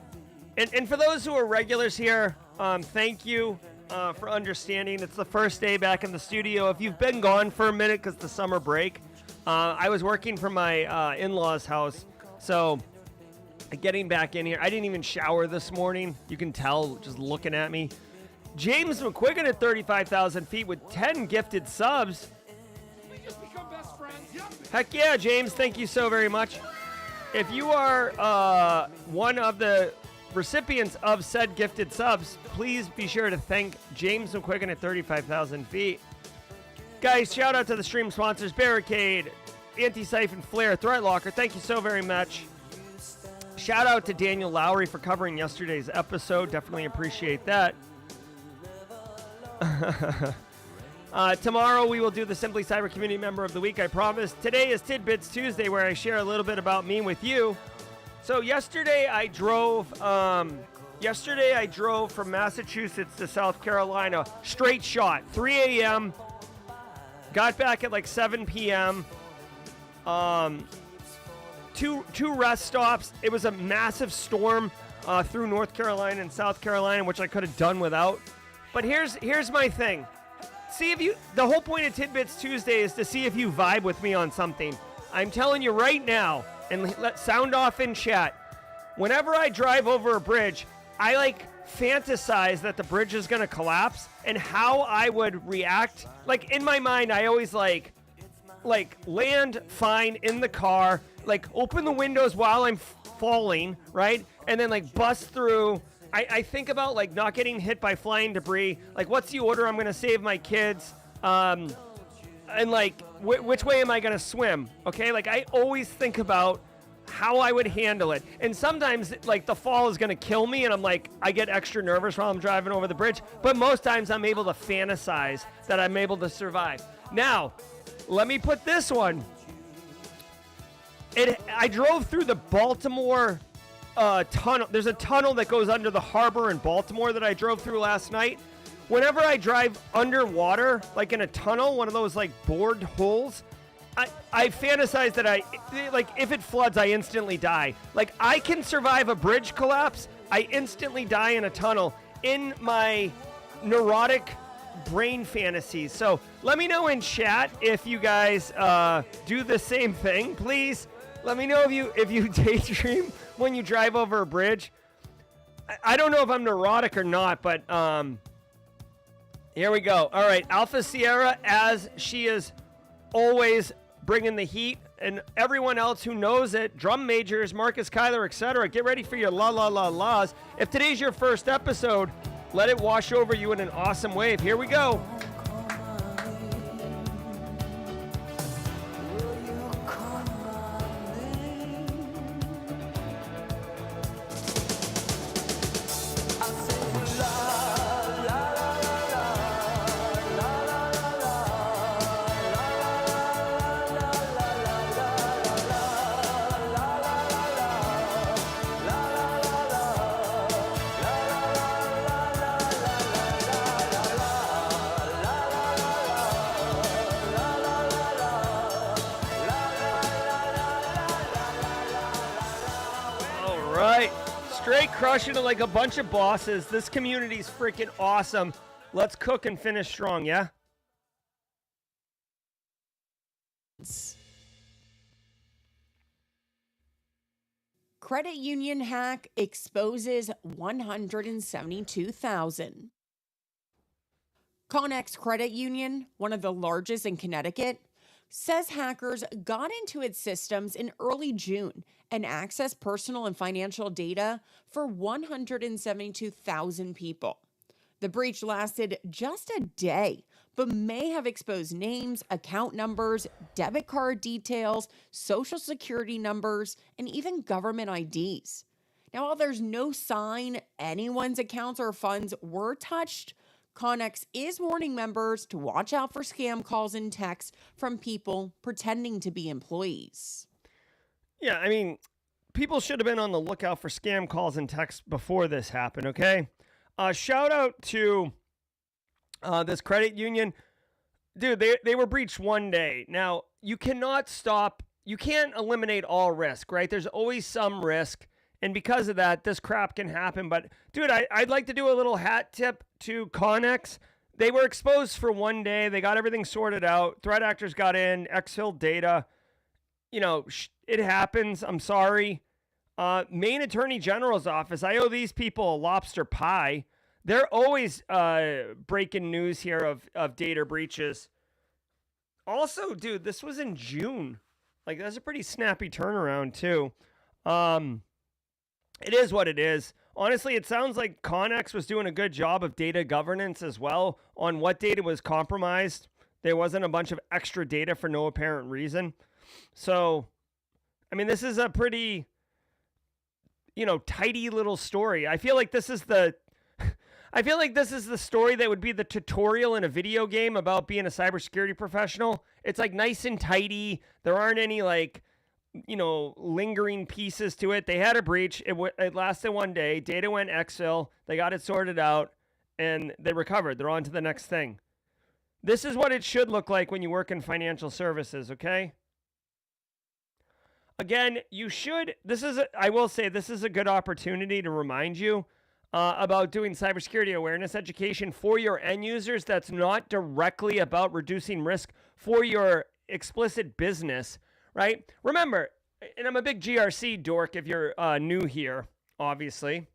And for those who are regulars here, thank you for understanding. It's the first day back in the studio. If you've been gone for a minute because the summer break, I was working from my in-laws' house, so getting back in here. I didn't even shower this morning. You can tell just looking at me. James McQuiggan at 35,000 feet with 10 gifted subs. Heck yeah, James. Thank you so very much. If you are one of the recipients of said gifted subs, please be sure to thank James McQuiggan at 35,000 feet. Guys, shout out to the stream sponsors, Barricade, Anti-Siphon, Flare, Threat Locker. Thank you so very much. Shout out to Daniel Lowry for covering yesterday's episode. Definitely appreciate that. Tomorrow we will do the Simply Cyber Community Member of the Week, I promise. Today is Tidbits Tuesday, where I share a little bit about me with you. So yesterday I drove from Massachusetts to South Carolina, straight shot, 3 a.m. Got back at like 7 p.m. Two rest stops. It was a massive storm through North Carolina and South Carolina, which I could have done without. But here's my thing. See if the whole point of Tidbits Tuesday is to see if you vibe with me on something. I'm telling you right now, and let sound off in chat. Whenever I drive over a bridge, I like fantasize that the bridge is going to collapse and how I would react. Like in my mind, I always like land fine in the car, like open the windows while I'm falling, right? And then like bust through. I think about like not getting hit by flying debris. Like, what's the order I'm going to save my kids? And like, which way am I going to swim? Okay. Like, I always think about how I would handle it. And sometimes like the fall is going to kill me. And I'm like, I get extra nervous while I'm driving over the bridge. But most times I'm able to fantasize that I'm able to survive. Now, let me put this one. I drove through the Baltimore tunnel. There's a tunnel that goes under the harbor in Baltimore that I drove through last night. Whenever I drive underwater, like in a tunnel, one of those like bored holes, I fantasize that if it floods, I instantly die. Like, I can survive a bridge collapse. I instantly die in a tunnel in my neurotic brain fantasies. So let me know in chat if you guys do the same thing. Please let me know if you daydream when you drive over a bridge. I don't know if I'm neurotic or not, but here we go. All right, Alpha Sierra, as she is always bringing the heat, and everyone else who knows it, drum majors, Marcus, Kyler, etc. Get ready for your laws. If today's your first episode, let it wash over you in an awesome wave. Here we go. Straight crushing it like a bunch of bosses. This community's freaking awesome. Let's cook and finish strong, yeah? Credit union hack exposes 172,000. Connex Credit Union, one of the largest in Connecticut, says hackers got into its systems in early June and accessed personal and financial data for 172,000 people. The breach lasted just a day, but may have exposed names, account numbers, debit card details, social security numbers, and even government IDs. Now, while there's no sign anyone's accounts or funds were touched, Connex is warning members to watch out for scam calls and texts from people pretending to be employees. Yeah, I mean, people should have been on the lookout for scam calls and texts before this happened, okay? Shout out to this credit union. Dude, they were breached one day. Now, you can't eliminate all risk, right? There's always some risk. And because of that, this crap can happen. But, dude, I'd like to do a little hat tip to Connex. They were exposed for one day. They got everything sorted out. Threat actors got in, exfilled data. You know, it happens. I'm sorry. Maine Attorney General's office, I owe these people a lobster pie. They're always breaking news here of data breaches. Also, dude, this was in June. Like, that's a pretty snappy turnaround, too. It is what it is. Honestly, it sounds like Connex was doing a good job of data governance as well on what data was compromised. There wasn't a bunch of extra data for no apparent reason. So, I mean, this is a pretty, tidy little story. I feel like this is the story that would be the tutorial in a video game about being a cybersecurity professional. It's like nice and tidy. There aren't any lingering pieces to it. They had a breach. It lasted one day. Data went exfil. They got it sorted out, and they recovered. They're on to the next thing. This is what it should look like when you work in financial services, okay? Again, I will say this is a good opportunity to remind you about doing cybersecurity awareness education for your end users that's not directly about reducing risk for your explicit business. Right? Remember, and I'm a big GRC dork if you're new here, obviously.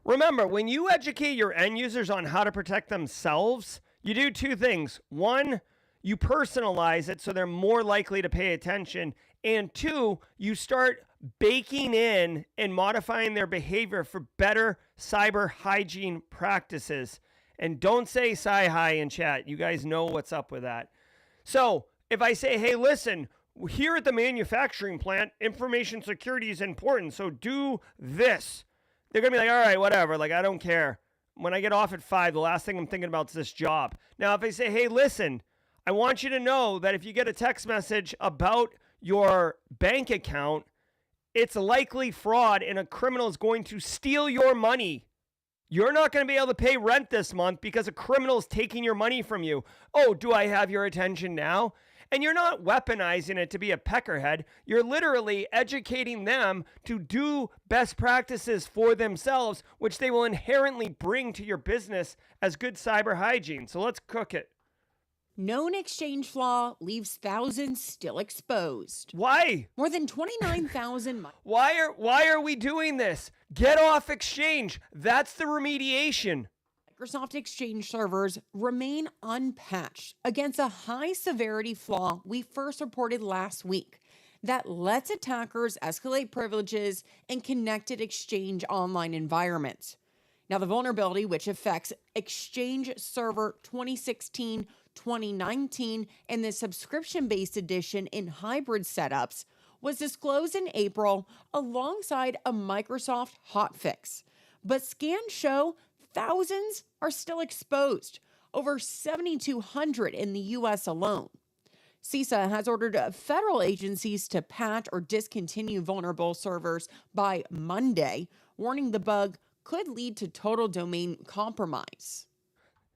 Remember, when you educate your end users on how to protect themselves, you do two things. One, you personalize it so they're more likely to pay attention. And two, you start baking in and modifying their behavior for better cyber hygiene practices. And don't say sci-hi in chat. You guys know what's up with that. So, if I say, hey, listen, here at the manufacturing plant, information security is important, so do this. They're going to be like, all right, whatever. Like, I don't care. When I get off at 5, the last thing I'm thinking about is this job. Now, if I say, hey, listen, I want you to know that if you get a text message about your bank account, it's likely fraud and a criminal is going to steal your money. You're not going to be able to pay rent this month because a criminal is taking your money from you. Oh, do I have your attention now? And you're not weaponizing it to be a peckerhead. You're literally educating them to do best practices for themselves, which they will inherently bring to your business as good cyber hygiene. So let's cook it. Known exchange flaw leaves thousands still exposed. Why? More than 29,000. Why are we doing this? Get off Exchange. That's the remediation. Microsoft Exchange servers remain unpatched against a high severity flaw we first reported last week that lets attackers escalate privileges in connected Exchange online environments. Now, the vulnerability, which affects Exchange Server 2016-2019 and the subscription-based edition in hybrid setups, was disclosed in April alongside a Microsoft hotfix. But scans show thousands are still exposed, over 7,200 in the U.S. alone. CISA has ordered federal agencies to patch or discontinue vulnerable servers by Monday, warning the bug could lead to total domain compromise.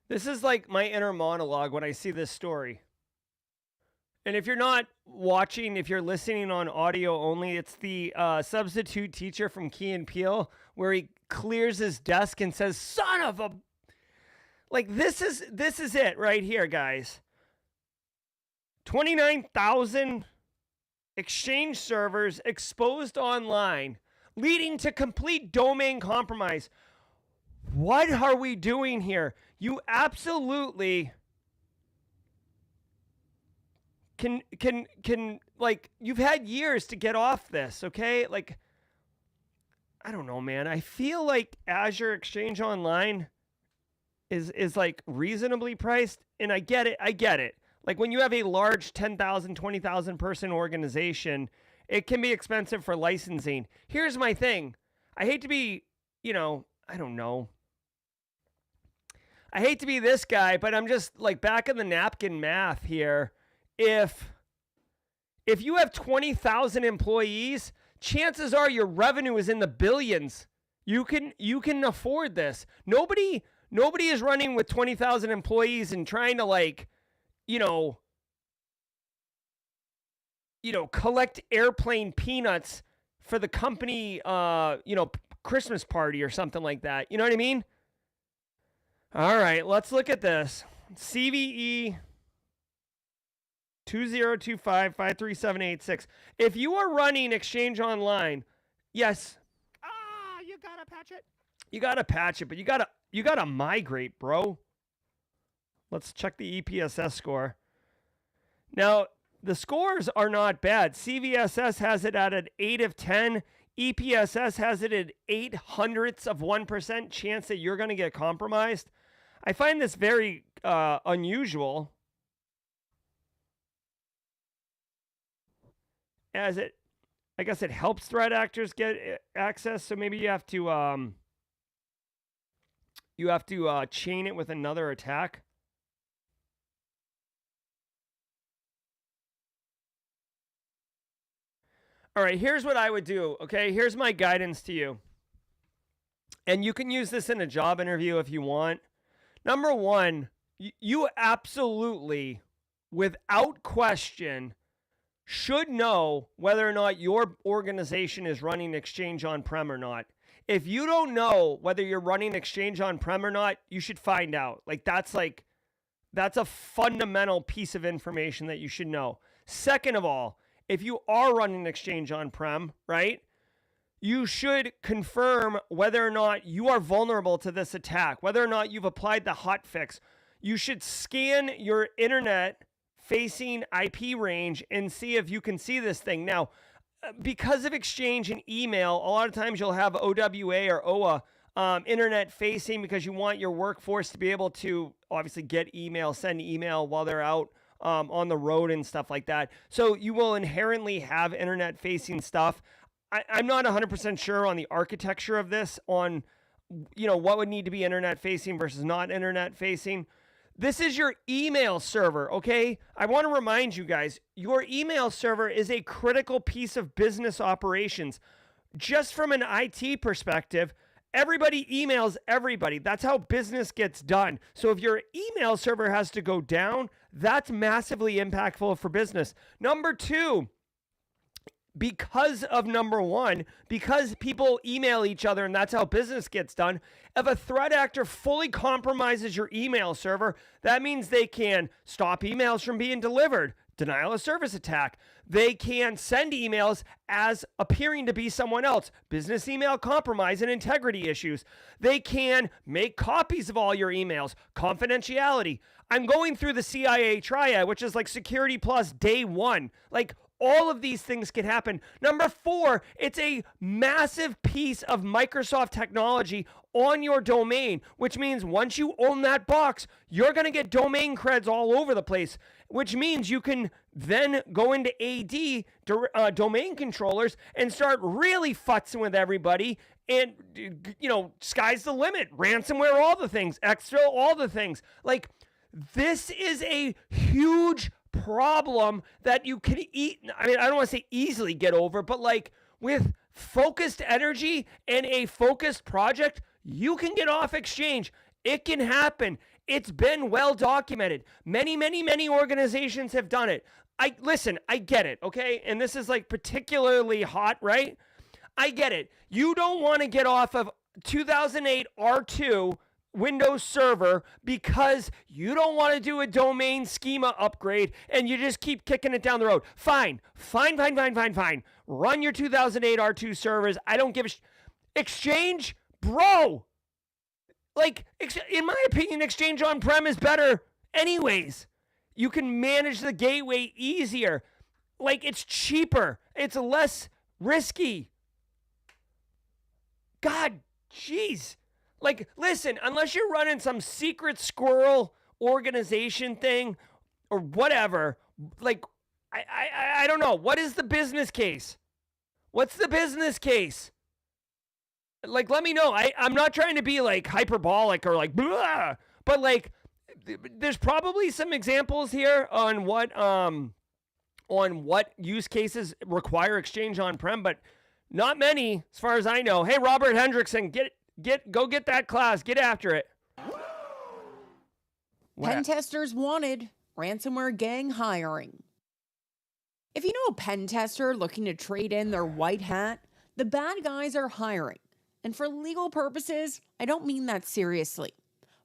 This is like my inner monologue when I see this story. And if you're not watching, if you're listening on audio only, it's the substitute teacher from Key and Peele where he clears his desk and says, "Son of a..." Like, this is it right here, guys. 29,000 Exchange servers exposed online, leading to complete domain compromise. What are we doing here? You absolutely can like, you've had years to get off this, okay? Like, I don't know, man. I feel like Azure Exchange Online is like reasonably priced, and I get it. Like, when you have a large 10,000, 20,000 person organization, it can be expensive for licensing. Here's my thing. I hate to be, I don't know. I hate to be this guy, but I'm just like back in the napkin math here. If you have 20,000 employees, chances are your revenue is in the billions. You can afford this. Nobody is running with 20,000 employees and trying to, like, collect airplane peanuts for the company, Christmas party or something like that. You know what I mean? All right, let's look at this. CVE 2025-53786. If you are running Exchange Online, yes. You gotta patch it. You gotta patch it, but you gotta migrate, bro. Let's check the EPSS score. Now, the scores are not bad. CVSS has it at an 8 of 10. EPSS has it at 0.08% chance that you're going to get compromised. I find this very unusual, as I guess it helps threat actors get access. So maybe you have to chain it with another attack. All right, here's what I would do, okay? Here's my guidance to you. And you can use this in a job interview if you want. Number one, you absolutely, without question, should know whether or not your organization is running Exchange on-prem or not. If you don't know whether you're running Exchange on-prem or not, you should find out. That's a fundamental piece of information that you should know. Second of all, if you are running Exchange on-prem, right, you should confirm whether or not you are vulnerable to this attack, whether or not you've applied the hotfix. You should scan your internet-facing IP range and see if you can see this thing. Now, because of Exchange and email, a lot of times you'll have OWA or OWA internet-facing because you want your workforce to be able to obviously get email, send email while they're out on the road and stuff like that. So you will inherently have internet-facing stuff. I'm not 100% sure on the architecture of this, on what would need to be internet-facing versus not internet-facing. This is your email server, okay? I want to remind you guys, your email server is a critical piece of business operations. Just from an IT perspective, everybody emails everybody. That's how business gets done. So if your email server has to go down, that's massively impactful for business. Number two, because of number one, because people email each other and that's how business gets done, if a threat actor fully compromises your email server, that means they can stop emails from being delivered, denial of service attack. They can send emails as appearing to be someone else, business email compromise and integrity issues. They can make copies of all your emails, confidentiality. I'm going through the CIA triad, which is like security plus day one. Like, all of these things can happen. Number four, it's a massive piece of Microsoft technology on your domain, which means once you own that box, you're going to get domain creds all over the place, which means you can then go into AD, domain controllers, and start really futzing with everybody. And, sky's the limit. Ransomware, all the things. Extra, all the things. Like, this is a huge problem that you can I don't want to say easily get over, but like with focused energy and a focused project, you can get off exchange. It can happen. It's been well documented. Many, many, many organizations have done it. I get it, okay? And this is like particularly hot, right? I get it. You don't want to get off of 2008 R2 Windows Server because you don't want to do a domain schema upgrade and you just keep kicking it down the road. Fine. Run your 2008 R2 servers. I don't give a Exchange, bro. Like, in my opinion, Exchange on-prem is better anyways. You can manage the gateway easier. Like, it's cheaper. It's less risky. God, jeez. Like, listen, unless you're running some secret squirrel organization thing or whatever, like, I don't know. What is the business case? What's the business case? Like, let me know. I'm not trying to be, like, hyperbolic or, like, blah, but, like, there's probably some examples here on what use cases require Exchange on-prem, but not many, as far as I know. Hey, Robert Hendrickson, go get that class. Get after it. Pen testers wanted. Ransomware gang hiring. If you know a pen tester looking to trade in their white hat, the bad guys are hiring. And for legal purposes, I don't mean that seriously.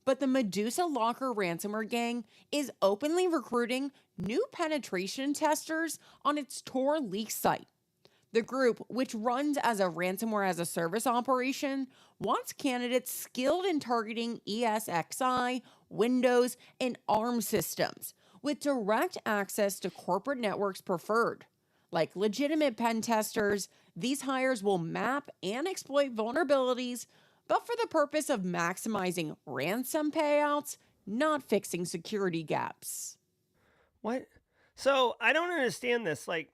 But the Medusa Locker ransomware gang is openly recruiting new penetration testers on its Tor leak site. The group, which runs as a ransomware as a service operation, wants candidates skilled in targeting ESXi, Windows, and ARM systems with direct access to corporate networks preferred. Like legitimate pen testers, these hires will map and exploit vulnerabilities, but for the purpose of maximizing ransom payouts, not fixing security gaps. What? So I don't understand this. Like,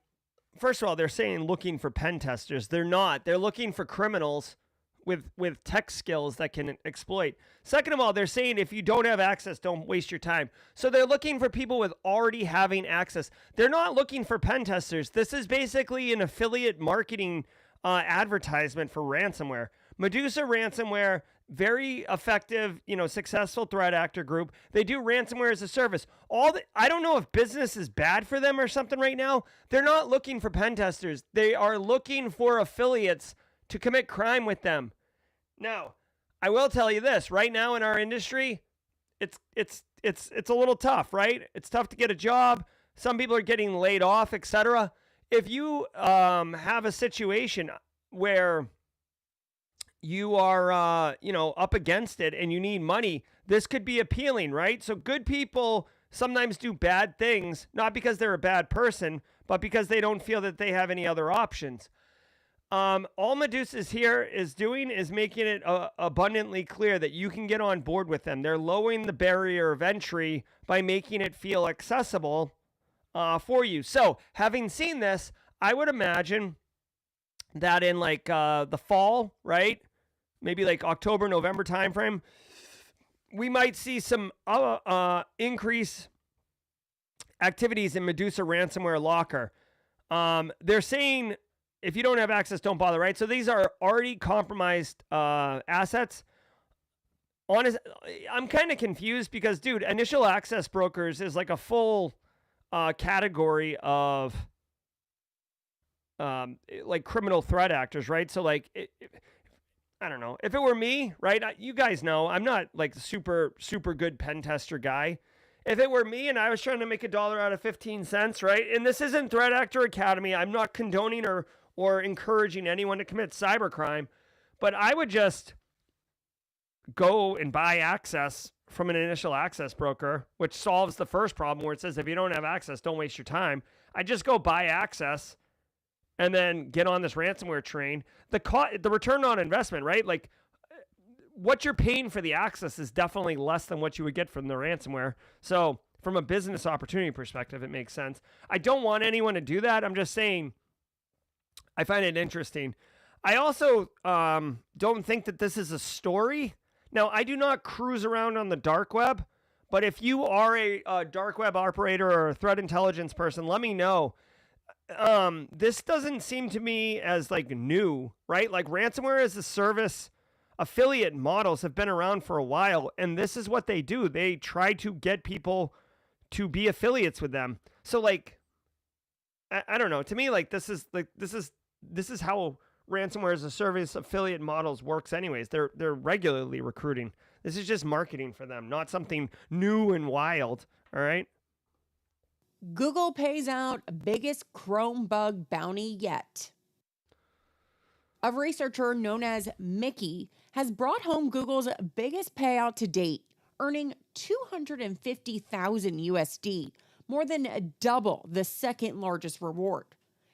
first of all, they're saying looking for pen testers. They're not. They're looking for criminals with tech skills that can exploit. Second of all, they're saying if you don't have access, don't waste your time. So they're looking for people with already having access. They're not looking for pen testers. This is basically an affiliate marketing advertisement for ransomware. Medusa Ransomware, very effective, successful threat actor group. They do ransomware as a service. I don't know if business is bad for them or something right now. They're not looking for pen testers. They are looking for affiliates to commit crime with them. Now, I will tell you this, right now in our industry, it's a little tough, right? It's tough to get a job. Some people are getting laid off, etc. If you have a situation where you are, up against it and you need money, this could be appealing, right? So good people sometimes do bad things, not because they're a bad person, but because they don't feel that they have any other options. All Medusa's here is doing is making it abundantly clear that you can get on board with them. They're lowering the barrier of entry by making it feel accessible for you. So having seen this, I would imagine that in like the fall, right? Maybe like October, November timeframe, we might see some increase activities in Medusa ransomware locker. They're saying if you don't have access, don't bother, right? So these are already compromised assets. Honest, I'm kind of confused because, dude, initial access brokers is like a full category of like criminal threat actors, right? So like, I don't know. If it were me, right? You guys know I'm not like super good pen tester guy. If it were me and I was trying to make $1 out of 15 cents, right? And this isn't Threat Actor Academy. I'm not condoning or encouraging anyone to commit cybercrime, but I would just go and buy access from an initial access broker, which solves the first problem where it says if you don't have access, don't waste your time. I just go buy access and then get on this ransomware train. The return on investment, right? Like what you're paying for the access is definitely less than what you would get from the ransomware. So from a business opportunity perspective, it makes sense. I don't want anyone to do that. I'm just saying I find it interesting. I also don't think that this is a story. Now, I do not cruise around on the dark web, but if you are a dark web operator or a threat intelligence person, let me know. This doesn't seem to me as like new, right? Like ransomware as a service affiliate models have been around for a while, and this is what they do. They try to get people to be affiliates with them. So like, I don't know. To me, like this is how ransomware as a service affiliate models works anyways. They're regularly recruiting. This is just marketing for them, not something new and wild. All right. Google pays out biggest Chrome bug bounty yet. A researcher known as Mickey has brought home Google's biggest payout to date, earning $250,000 USD, more than double the second largest reward.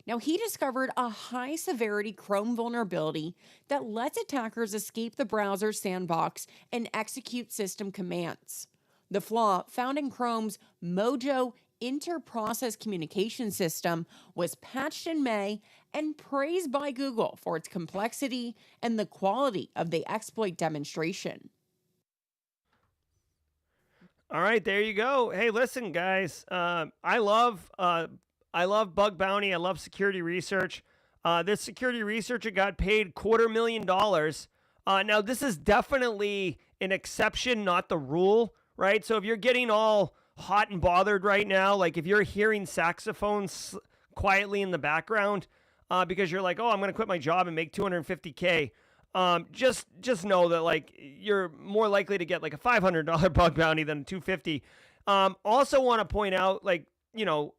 Now, he discovered a high-severity Chrome vulnerability that lets attackers escape the browser sandbox and execute system commands. The flaw, found in Chrome's Mojo inter-process communication system, was patched in May and praised by Google for its complexity and the quality of the exploit demonstration. All right, there you go. Hey, listen, guys. I love bug bounty. I love security research. This security researcher got paid $250,000. Now, this is definitely an exception, not the rule, right? So if you're getting all hot and bothered right now, like if you're hearing saxophones quietly in the background because you're like, oh, I'm going to quit my job and make $250K, just know that like you're more likely to get like a $500 bug bounty than $250. Also want to point out, like, you know,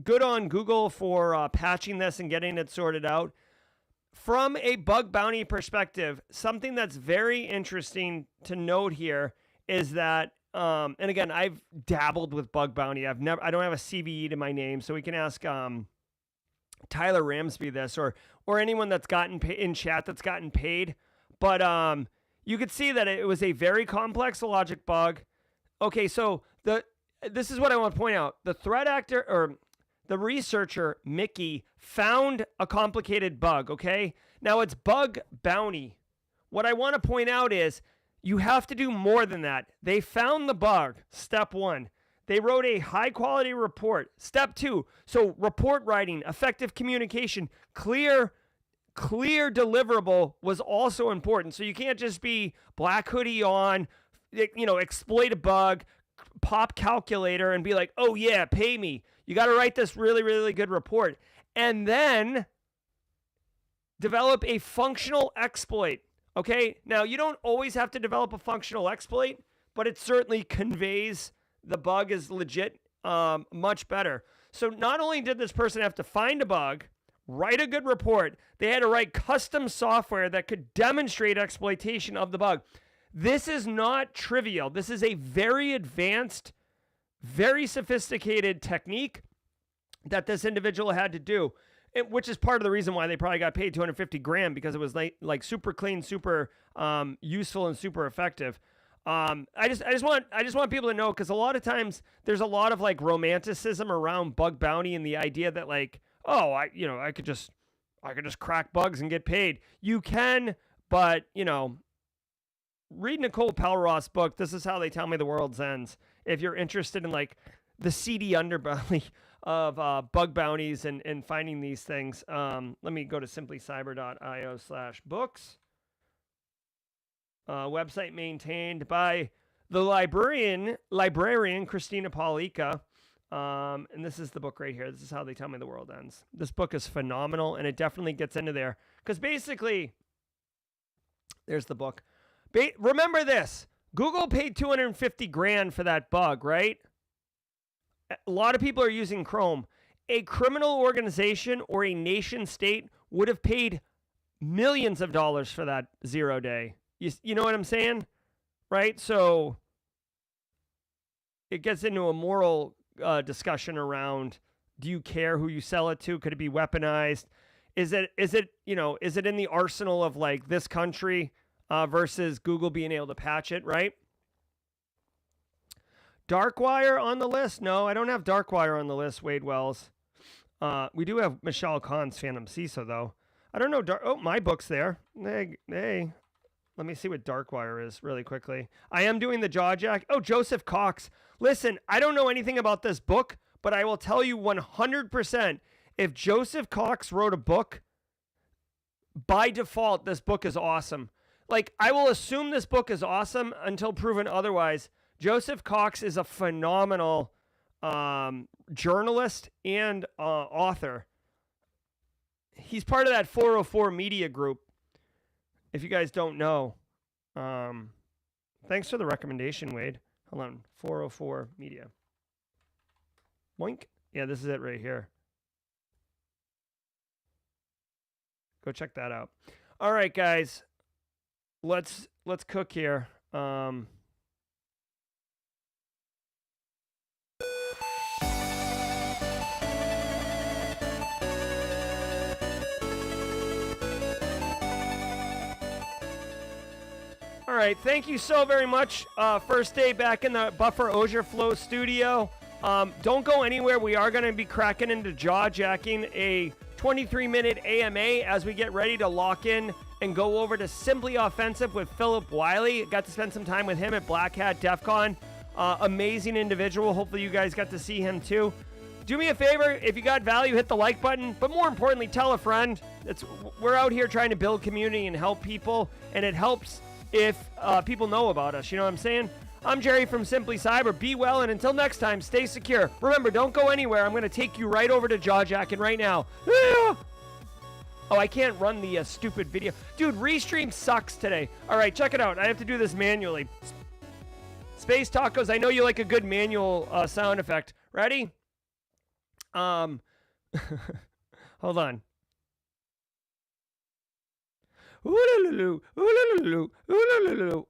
good on Google for patching this and getting it sorted out. From a bug bounty perspective, something that's very interesting to note here is that, and again, I've dabbled with bug bounty. I don't have a CVE to my name, so we can ask Tyler Ramsby this, or anyone that's gotten in chat that's gotten paid. But you could see that it was a very complex logic bug. Okay, so this is what I want to point out. The threat actor, or the researcher, Mickey, found a complicated bug, okay? Now, it's bug bounty. What I want to point out is you have to do more than that. They found the bug, step 1. They wrote a high-quality report, step 2. So report writing, effective communication, clear deliverable was also important. So you can't just be black hoodie on, you know, exploit a bug, pop calculator and be like, oh yeah, pay me. You got to write this really, really good report. And then develop a functional exploit. Okay, now you don't always have to develop a functional exploit, but it certainly conveys the bug is legit much better. So not only did this person have to find a bug, write a good report, they had to write custom software that could demonstrate exploitation of the bug. This is not trivial. This is a very advanced, very sophisticated technique that this individual had to do, which is part of the reason why they probably got paid $250,000, because it was like super clean, super useful, and super effective. I just want people to know, because a lot of times there's a lot of like romanticism around bug bounty and the idea that like, oh, I could just crack bugs and get paid. You can, but you know, read Nicole Pelros's book, This Is How They Tell Me the World Ends, if you're interested in like the seedy underbelly of bug bounties and finding these things. Let me go to simplycyber.io/books. Website maintained by the librarian Christina Paulika. And this is the book right here. This is How They Tell Me the World Ends. This book is phenomenal, and it definitely gets into there. Because basically, there's the book. Remember this. Google paid $250,000 for that bug, right? A lot of people are using Chrome. A criminal organization or a nation state would have paid millions of dollars for that 0 day. You know what I'm saying? Right? So it gets into a moral discussion around, do you care who you sell it to? Could it be weaponized? Is it in the arsenal of like this country versus Google being able to patch it, right? Darkwire on the list? No, I don't have Darkwire on the list, Wade Wells. We do have Michelle Khan's Phantom CISO, though. I don't know. My book's there. Hey. Let me see what Darkwire is really quickly. I am doing the jaw jack. Oh, Joseph Cox. Listen, I don't know anything about this book, but I will tell you 100%, if Joseph Cox wrote a book, by default, this book is awesome. Like, I will assume this book is awesome until proven otherwise. Joseph Cox is a phenomenal journalist and author. He's part of that 404 media group, if you guys don't know. Thanks for the recommendation, Wade. Hold on. 404 media. Boink. Yeah, this is it right here. Go check that out. All right, guys. Let's cook here. All right, thank you so very much. First day back in the Buffer Auger Flow studio. Don't go anywhere. We are going to be cracking into jaw jacking a 23-minute AMA as we get ready to lock in and go over to Simply Offensive with Philip Wiley. Got to spend some time with him at Black Hat DEF CON. Amazing individual. Hopefully you guys got to see him too. Do me a favor, if you got value, hit the like button, but more importantly, tell a friend. We're out here trying to build community and help people, and it helps if people know about us. You know what I'm saying? I'm Jerry from Simply Cyber. Be well, and until next time, stay secure. Remember, don't go anywhere. I'm going to take you right over to jaw jacking right now. Oh, I can't run the stupid video. Dude, Restream sucks today. All right, check it out. I have to do this manually. Space Tacos, I know you like a good manual sound effect. Ready? Hold on. Ooh-la-la-loo, ooh-la-la-loo, ooh-la-la-loo.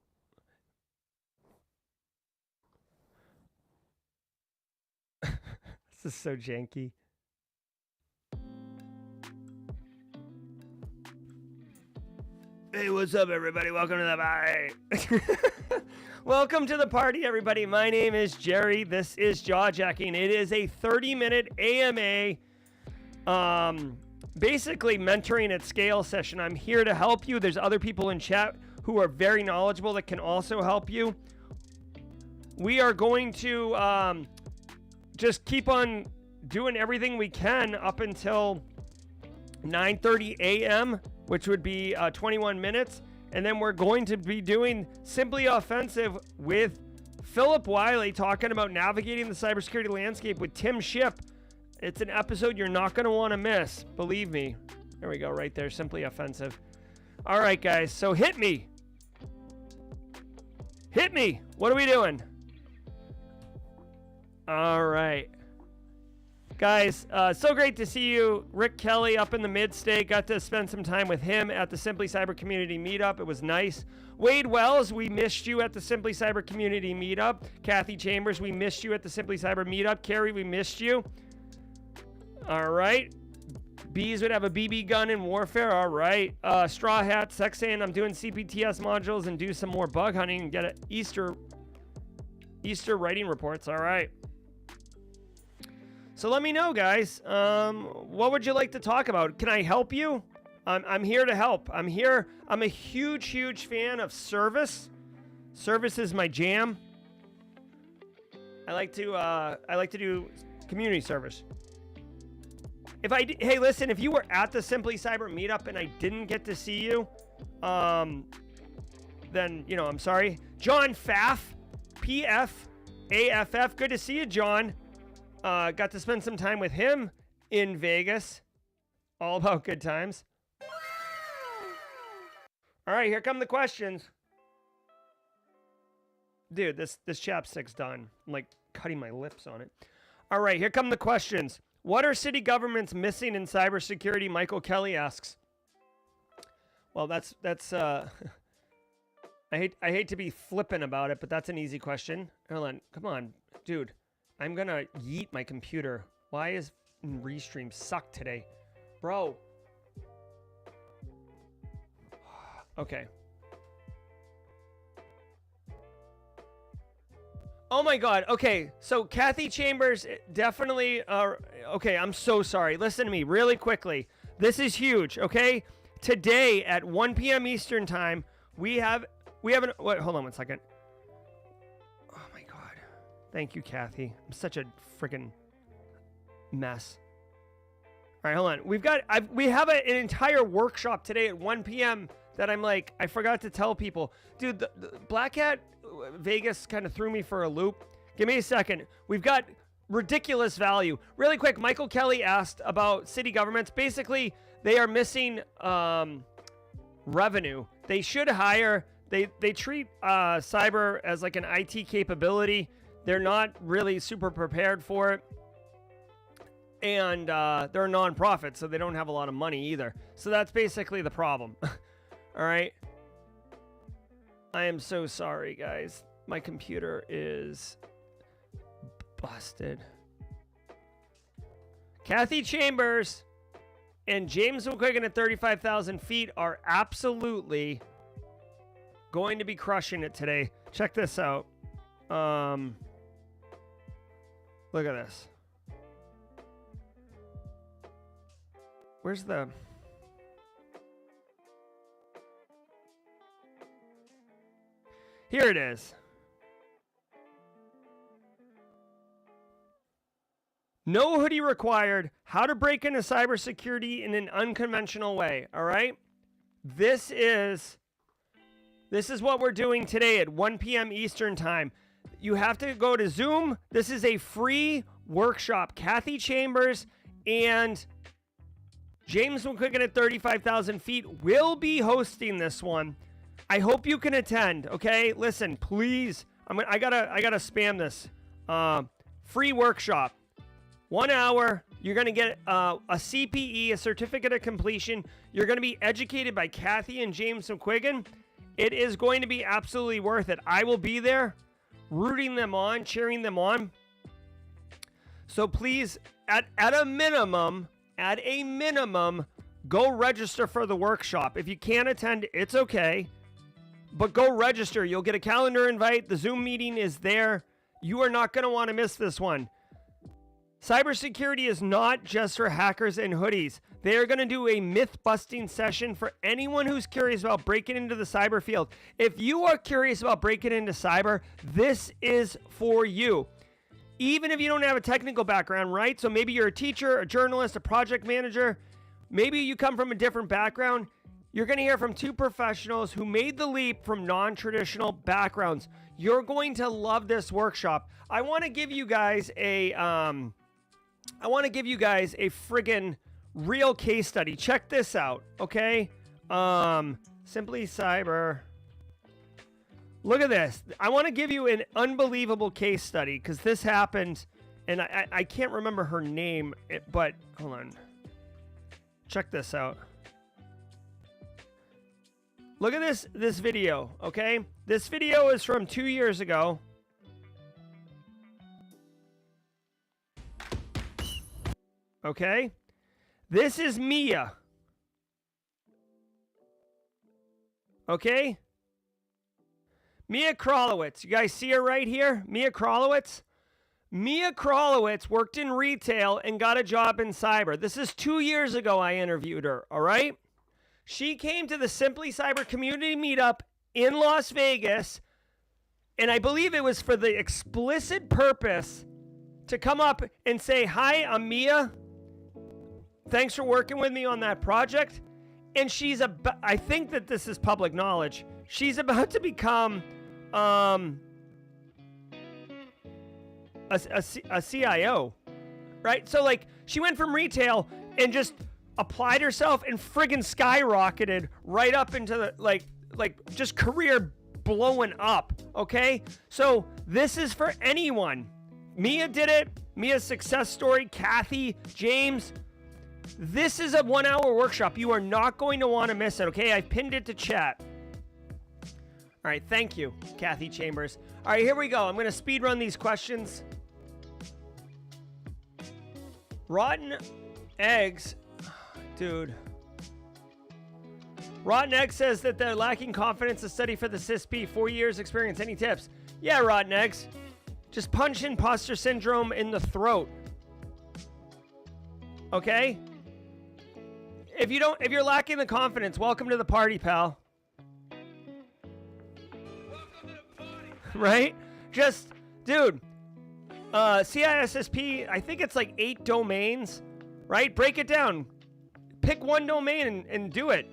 This is so janky. Hey, what's up, everybody? Welcome to the party. Welcome to the party, everybody. My name is Jerry. This is Jaw Jacking. It is a 30-minute AMA, basically mentoring at scale session. I'm here to help you. There's other people in chat who are very knowledgeable that can also help you. We are going to just keep on doing everything we can up until 9:30 a.m., which would be 21 minutes. And then we're going to be doing Simply Offensive with Philip Wiley, talking about navigating the cybersecurity landscape with Tim Shipp. It's an episode you're not going to want to miss. Believe me. There we go, right there. Simply Offensive. All right, guys. So hit me. Hit me. What are we doing? All right. Guys, so great to see you. Rick Kelly up in the mid-state. Got to spend some time with him at the Simply Cyber Community Meetup. It was nice. Wade Wells, we missed you at the Simply Cyber Community Meetup. Kathy Chambers, we missed you at the Simply Cyber Meetup. Carrie, we missed you. All right. Bees would have a BB gun in warfare. All right. Straw Hat, Sexan, I'm doing CPTS modules and do some more bug hunting and get an Easter writing reports. All right. So let me know, guys. What would you like to talk about? Can I help you? I'm here to help. I'm here. I'm a huge fan of service. Service is my jam. I like to do community service. Hey, listen, if you were at the Simply Cyber meetup and I didn't get to see you, then, you know, I'm sorry. John Pfaff, P-F-A-F-F. Good to see you, John. Got to spend some time with him in Vegas. All about good times. All right, here come the questions. Dude, this chapstick's done. I'm like cutting my lips on it. All right, here come the questions. What are city governments missing in cybersecurity? Michael Kelly asks. Well, that's I hate to be flippant about it, but that's an easy question. Hold on, come on, dude. I'm gonna yeet my computer. Why is Restream suck today, bro? Okay. Oh my God. Okay, so Kathy Chambers definitely. Okay, I'm so sorry. Listen to me really quickly. This is huge. Okay, today at 1 p.m. Eastern time, we have an. Wait, hold on 1 second. Oh my God. Thank you, Kathy. I'm such a freaking mess. All right, hold on. We have an entire workshop today at 1 p.m. that I'm like, I forgot to tell people. Dude, the Black Hat Vegas kind of threw me for a loop. Give me a second. We've got ridiculous value. Really quick, Michael Kelly asked about city governments. Basically, they are missing revenue. They should hire. They treat cyber as like an IT capability. They're not really super prepared for it. And they're a nonprofit, so they don't have a lot of money either. So that's basically the problem. All right. I am so sorry, guys. My computer is busted. Kathy Chambers and James McQuiggan at 35,000 feet are absolutely going to be crushing it today. Check this out. Look at this. Where's the... Here it is. No hoodie required. How to break into cybersecurity in an unconventional way. All right. This is what we're doing today at 1 p.m. Eastern time. You have to go to Zoom. This is a free workshop. Kathy Chambers and James McQuiggan at 35,000 feet will be hosting this one. I hope you can attend. Okay, listen, please. I gotta spam this. Free workshop, 1 hour. You're gonna get a CPE, a certificate of completion. You're gonna be educated by Kathy and James McQuiggan. It is going to be absolutely worth it. I will be there, rooting them on, cheering them on. So please, at a minimum, go register for the workshop. If you can't attend, it's okay. But go register. You'll get a calendar invite. The Zoom meeting is there. You are not going to want to miss this one. Cybersecurity is not just for hackers and hoodies. They are going to do a myth-busting session for anyone who's curious about breaking into the cyber field. If you are curious about breaking into cyber, this is for you. Even if you don't have a technical background, right? So maybe you're a teacher, a journalist, a project manager. Maybe you come from a different background. You're going to hear from two professionals who made the leap from non-traditional backgrounds. You're going to love this workshop. I want to give you guys a friggin' real case study. Check this out, okay? Simply Cyber. Look at this. I want to give you an unbelievable case study because this happened, and I can't remember her name, but hold on. Check this out. Look at this video, okay? This video is from 2 years ago. Okay? This is Mia. Okay? Mia Krolowitz. You guys see her right here? Mia Krolowitz? Mia Krolowitz worked in retail and got a job in cyber. This is 2 years ago I interviewed her, all right? She came to the Simply Cyber community meetup in Las Vegas And I believe it was for the explicit purpose to come up and say, hi, I'm Mia. Thanks for working with me on that project. And I think that this is public knowledge. She's about to become a CIO, right? So like she went from retail and just applied herself and friggin' skyrocketed right up into the like just career blowing up, okay? So this is for anyone. Mia did it. Mia's success story. Kathy, James. This is a 1-hour workshop. You are not going to want to miss it, okay? I've pinned it to chat. All right, thank you, Kathy Chambers. All right, here we go. I'm going to speed run these questions. Rotten eggs. Dude. Rotten Egg says that they're lacking confidence to study for the CISP. 4 years experience. Any tips? Yeah, Rotten Eggs. Just punch imposter syndrome in the throat. Okay? If you're lacking the confidence, welcome to the party, pal. Welcome to the party. Right? Just, dude, CISSP, I think it's like 8 domains, right? Break it down. Pick one domain and do it.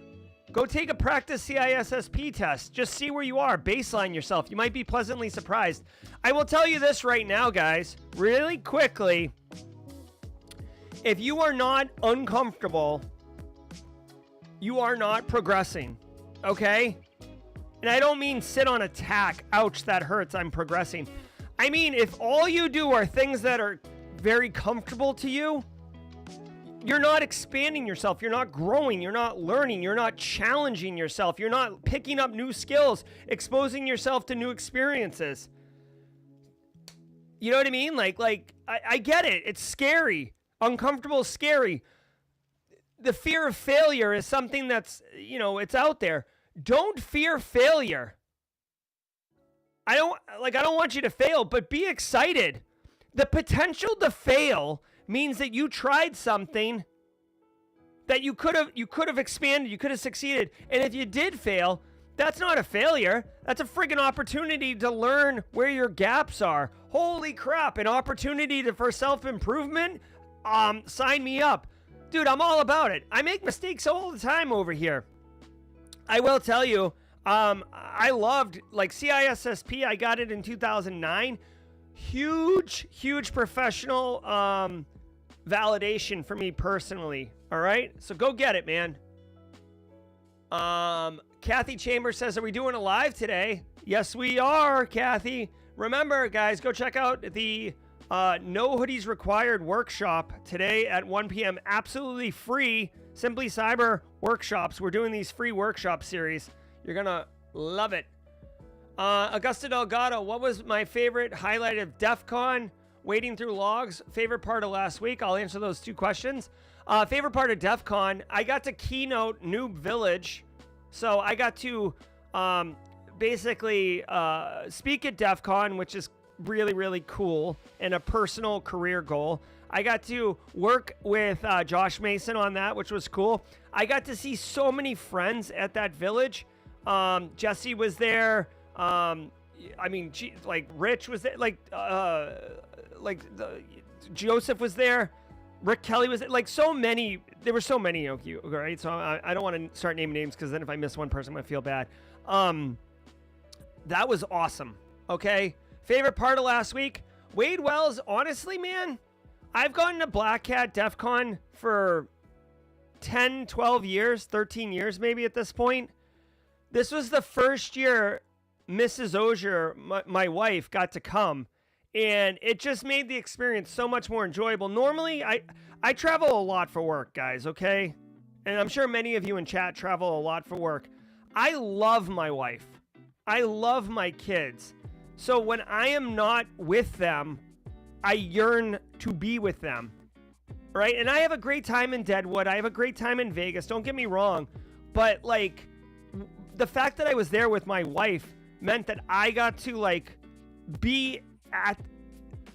Go take a practice CISSP test. Just see where you are. Baseline yourself. You might be pleasantly surprised. I will tell you this right now, guys, really quickly. If you are not uncomfortable, you are not progressing, okay? And I don't mean sit on a tack. Ouch, that hurts. I'm progressing. I mean, if all you do are things that are very comfortable to you, you're not expanding yourself. You're not growing. You're not learning. You're not challenging yourself. You're not picking up new skills, exposing yourself to new experiences. You know what I mean? I get it. It's scary. Uncomfortable is scary. The fear of failure is something that's, it's out there. Don't fear failure. I don't want you to fail, but be excited. The potential to fail means that you tried something that you could have expanded, you could have succeeded. And if you did fail, that's not a failure. That's a friggin' opportunity to learn where your gaps are. Holy crap, an opportunity for self-improvement? Sign me up. Dude, I'm all about it. I make mistakes all the time over here. I will tell you, I loved, CISSP, I got it in 2009. Huge professional validation for me personally. All right? So go get it, man. Kathy Chambers says, are we doing a live today? Yes, we are, Kathy. Remember, guys, go check out the No Hoodies Required workshop today at 1 p.m. Absolutely free. Simply Cyber workshops. We're doing these free workshop series. You're going to love it. Augusta Delgado, what was my favorite highlight of DEF CON? Wading through logs. Favorite part of last week? I'll answer those two questions. Favorite part of DEF CON, I got to keynote Noob Village. So I got to basically speak at DEF CON, which is really, really cool and a personal career goal. I got to work with Josh Mason on that, which was cool. I got to see so many friends at that village. Jesse was there. Rich was there. Joseph was there. Rick Kelly was there. So many. There were so many of you, right? So I don't want to start naming names because then if I miss one person, I'm going to feel bad. That was awesome. Okay. Favorite part of last week? Wade Wells, honestly, man, I've gone to Black Hat DEF CON for 10, 12 years, 13 years maybe at this point. This was the first year Mrs. Auger, my wife, got to come. And it just made the experience so much more enjoyable. Normally, I travel a lot for work, guys, okay? And I'm sure many of you in chat travel a lot for work. I love my wife. I love my kids. So when I am not with them, I yearn to be with them, right? And I have a great time in Deadwood. I have a great time in Vegas. Don't get me wrong. But, the fact that I was there with my wife meant that I got to, be at,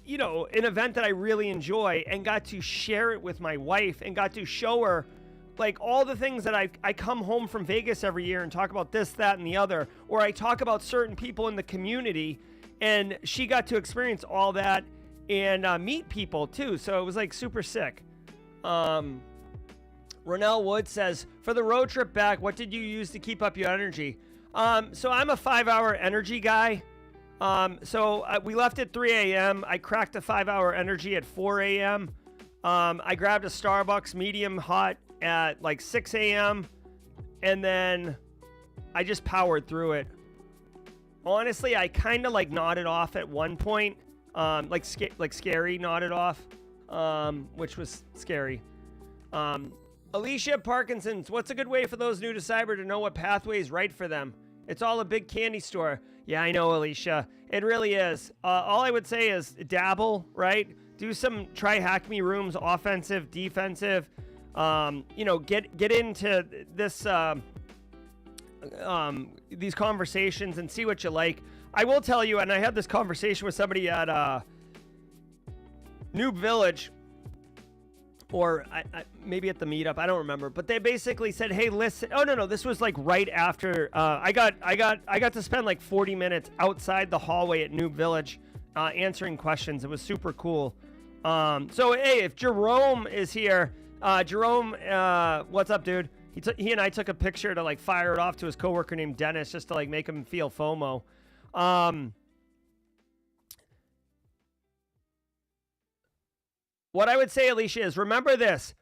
an event that I really enjoy and got to share it with my wife and got to show her, all the things that I come home from Vegas every year and talk about this, that, and the other, or I talk about certain people in the community. And she got to experience all that and meet people too. So it was like super sick. Ronell Wood says, for the road trip back, what did you use to keep up your energy? So I'm a 5-hour energy guy. We left at 3 a.m. I cracked a 5-hour energy at 4 a.m. I grabbed a Starbucks medium hot at like 6 a.m. And then I just powered through it. Honestly, I kind of like nodded off at one point, like scary nodded off, which was scary. Alicia Parkinson's, what's a good way for those new to cyber to know what pathway is right for them? It's all a big candy store. Yeah, I know, Alicia. It really is. All I would say is dabble, right? Try Hack Me rooms, offensive, defensive. Get into this, these conversations and see what you like. I will tell you, and I had this conversation with somebody at Noob Village, or maybe at the meetup, I don't remember, but they basically said, hey, listen. Oh no, this was like right after I got to spend like 40 minutes outside the hallway at Noob Village answering questions. It was super cool. So hey, if Jerome is here, Jerome, what's up, dude? He and I took a picture to like fire it off to his coworker named Dennis, just to like make him feel FOMO. What I would say, Alicia, is remember this,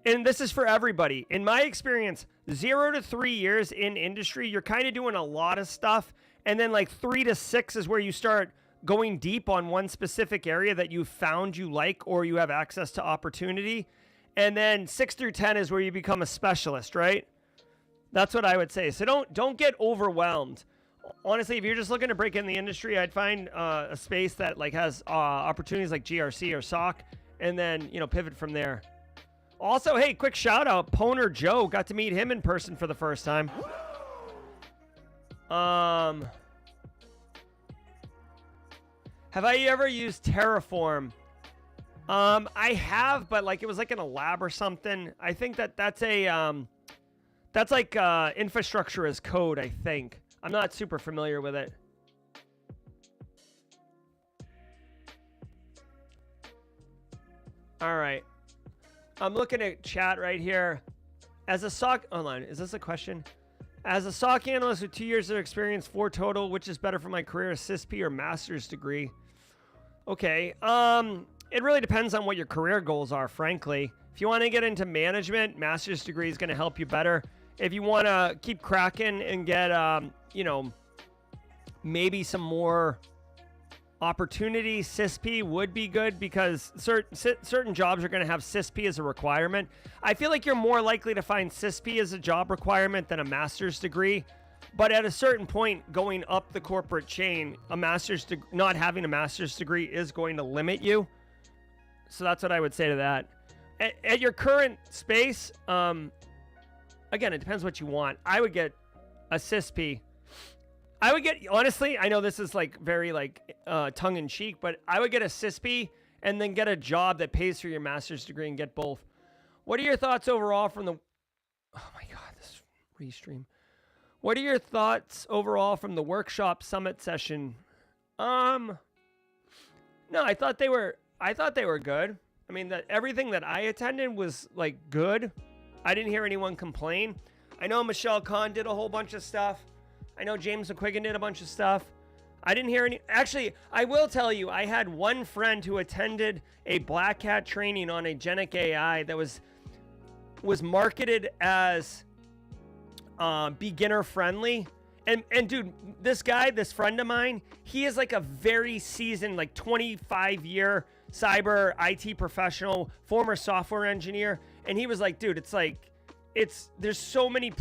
and this is for everybody. In my experience, 0 to 3 years in industry, you're kind of doing a lot of stuff, and then like 3 to 6 is where you start going deep on one specific area that you found you like or you have access to opportunity. And then 6 through 10 is where you become a specialist, right? That's what I would say. So don't get overwhelmed. Honestly, if you're just looking to break in the industry, I'd find a space that like has opportunities like GRC or SOC, and then pivot from there. Also, hey, quick shout out, Poner Joe. Got to meet him in person for the first time. Have I ever used Terraform? I have, but like it was like in a lab or something. I think that's like infrastructure as code, I think. I'm not super familiar with it. All right. I'm looking at chat right here. As a SOC, online, is this a question? As a SOC analyst with 2 years of experience, 4 total, which is better for my career, a CISP or master's degree? Okay. It really depends on what your career goals are, frankly. If you want to get into management, master's degree is going to help you better. If you want to keep cracking and get, maybe some more opportunity, CISP would be good because certain jobs are going to have CISP as a requirement. I feel like you're more likely to find CISP as a job requirement than a master's degree. But at a certain point, going up the corporate chain, not having a master's degree is going to limit you. So that's what I would say to that. At your current space, again, it depends what you want. I would get a CISP. I would get, honestly, I know this is like very like tongue-in-cheek, but I would get a CISP and then get a job that pays for your master's degree and get both. What are your thoughts overall from the... Oh my God, this restream. What are your thoughts overall from the workshop summit session? No, I thought they were good. I mean, everything that I attended was like good. I didn't hear anyone complain. I know Michelle Kahn did a whole bunch of stuff. I know James McQuiggan did a bunch of stuff. I didn't hear any. Actually, I will tell you, I had one friend who attended a Black Hat training on agentic AI that was marketed as beginner friendly. And dude, this friend of mine, he is like a very seasoned, like 25-year cyber IT professional, former software engineer. And he was like, dude, there's so many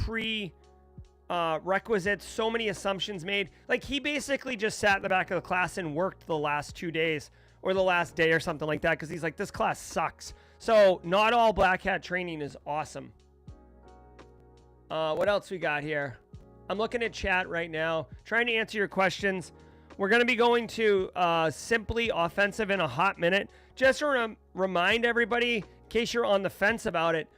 requisites, so many assumptions made. Like he basically just sat in the back of the class and worked the last 2 days or the last day or something like that. Cause he's like, this class sucks. So not all Black Hat training is awesome. What else we got here? I'm looking at chat right now, trying to answer your questions. We're going to be going to Simply Offensive in a hot minute. Just to remind everybody, in case you're on the fence about it,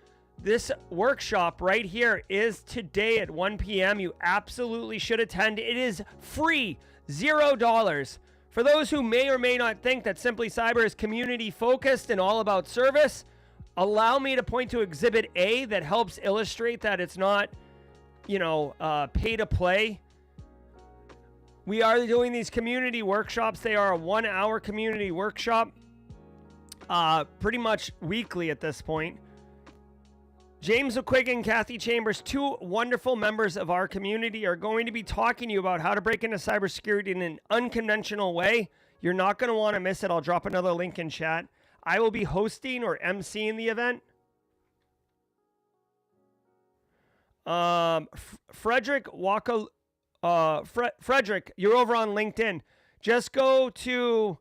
this workshop right here is today at 1 p.m. You absolutely should attend. It is free, $0 For those who may or may not think that Simply Cyber is community focused and all about service, allow me to point to Exhibit A that helps illustrate that it's not, pay to play. We are doing these community workshops. They are a 1-hour community workshop, pretty much weekly at this point. James McQuiggan, Kathy Chambers, 2 wonderful members of our community, are going to be talking to you about how to break into cybersecurity in an unconventional way. You're not going to want to miss it. I'll drop another link in chat. I will be hosting or emceeing the event. Frederick, you're over on LinkedIn. Just go to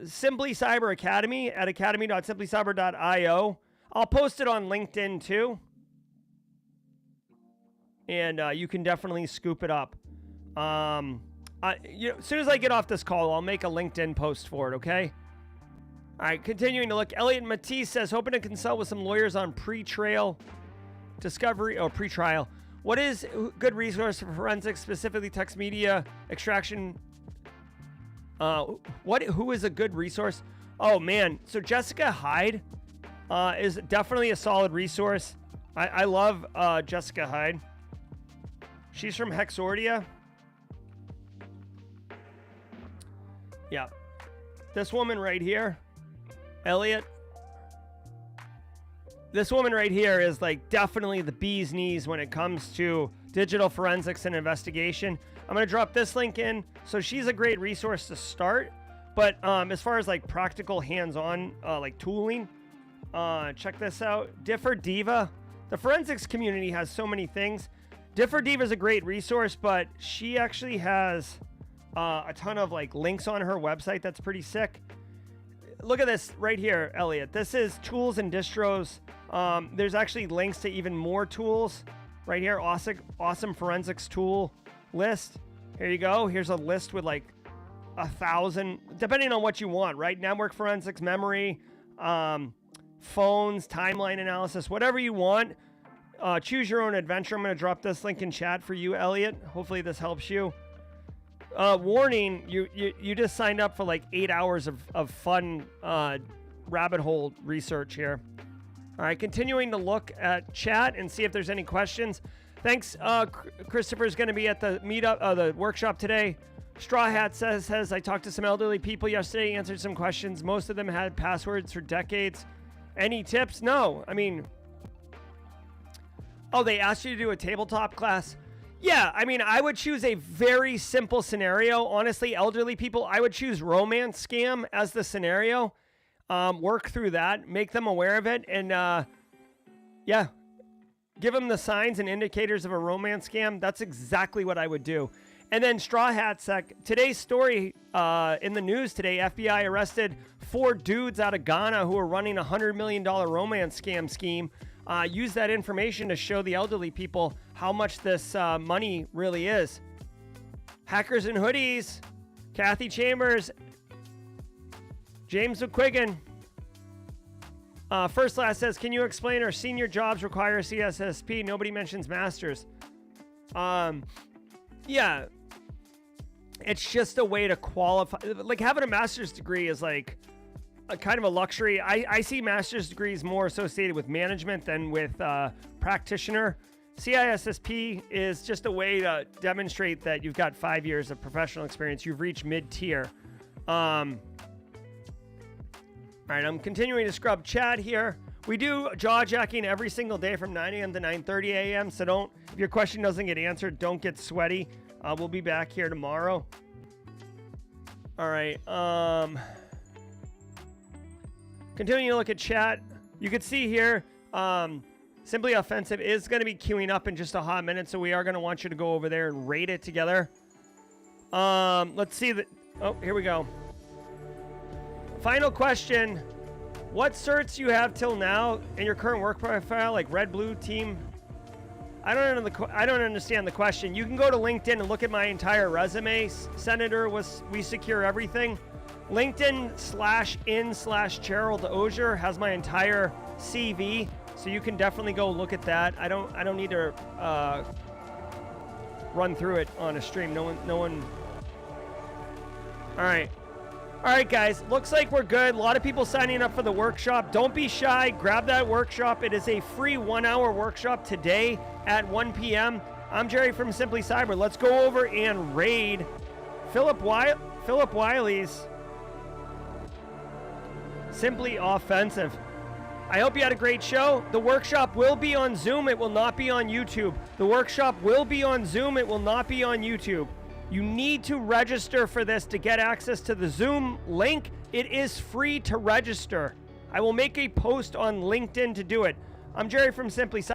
Simply Cyber Academy at academy.simplycyber.io. I'll post it on LinkedIn too. And you can definitely scoop it up. As soon as I get off this call, I'll make a LinkedIn post for it, okay? All right, continuing to look. Elliot Matisse says, hoping to consult with some lawyers on pre-trial discovery or pre-trial. What is a good resource for forensics, specifically text media extraction? Who is a good resource? Oh man, so Jessica Hyde is definitely a solid resource. I love Jessica Hyde. She's from Hexordia. Yeah. This woman right here, Elliot. This woman right here is like definitely the bee's knees when it comes to digital forensics and investigation. I'm going to drop this link in. So she's a great resource to start. But as far as like practical hands-on like tooling, check this out. Differ Diva. The forensics community has so many things. Differ Diva is a great resource, but she actually has a ton of like links on her website. That's pretty sick. Look at this right here, Elliot. This is tools and distros. There's actually links to even more tools right here. Awesome forensics tool list. Here you go. Here's a list with like 1,000, depending on what you want, right? Network forensics, memory, phones, timeline analysis, whatever you want. Choose your own adventure. I'm going to drop this link in chat for you, Elliot. Hopefully this helps you. Warning, you just signed up for like 8 hours of fun rabbit hole research here. All right, continuing to look at chat and see if there's any questions. Thanks. Christopher's going to be at the meetup, the workshop today. Straw Hat says I talked to some elderly people yesterday, answered some questions. Most of them had passwords for decades. Any tips? No. I mean, they asked you to do a tabletop class. Yeah, I mean, I would choose a very simple scenario. Honestly, elderly people, I would choose romance scam as the scenario. Work through that, make them aware of it, and give them the signs and indicators of a romance scam. That's exactly what I would do. And then Straw Hat Sec, today's story in the news today, FBI arrested 4 dudes out of Ghana who are running a $100 million romance scam scheme. Use that information to show the elderly people how much this money really is. Hackers in Hoodies, Kathy Chambers, James McQuiggan. First Class says, can you explain our senior jobs require a CSSP? Nobody mentions masters. Yeah. It's just a way to qualify. Like having a master's degree is like a kind of a luxury. I see master's degrees more associated with management than with practitioner. CISSP is just a way to demonstrate that you've got 5 years of professional experience. You've reached mid-tier. All right, I'm continuing to scrub chat here. We do jaw jacking every single day from 9 a.m. to 9:30 a.m. So if your question doesn't get answered, don't get sweaty. We'll be back here tomorrow. All right. Continuing to look at chat, you can see here, Simply Offensive is going to be queuing up in just a hot minute, so we are going to want you to go over there and rate it together. Let's see. Here we go. Final question. What certs you have till now in your current work profile, like red, blue, team? I don't understand the question. You can go to LinkedIn and look at my entire resume. Senator, we secure everything. LinkedIn/in/Gerald Auger has my entire CV, so you can definitely go look at that. I don't need to run through it on a stream. No one All right. All right, guys. Looks like we're good. A lot of people signing up for the workshop. Don't be shy. Grab that workshop. It is a free 1-hour workshop today at 1 p.m. I'm Jerry from Simply Cyber. Let's go over and raid Philip Wiley's Simply Offensive. I hope you had a great show. The workshop will be on Zoom. It will not be on YouTube. The workshop will be on Zoom. It will not be on YouTube. You need to register for this to get access to the Zoom link. It is free to register. I will make a post on LinkedIn to do it. I'm Jerry from Simply Cyber.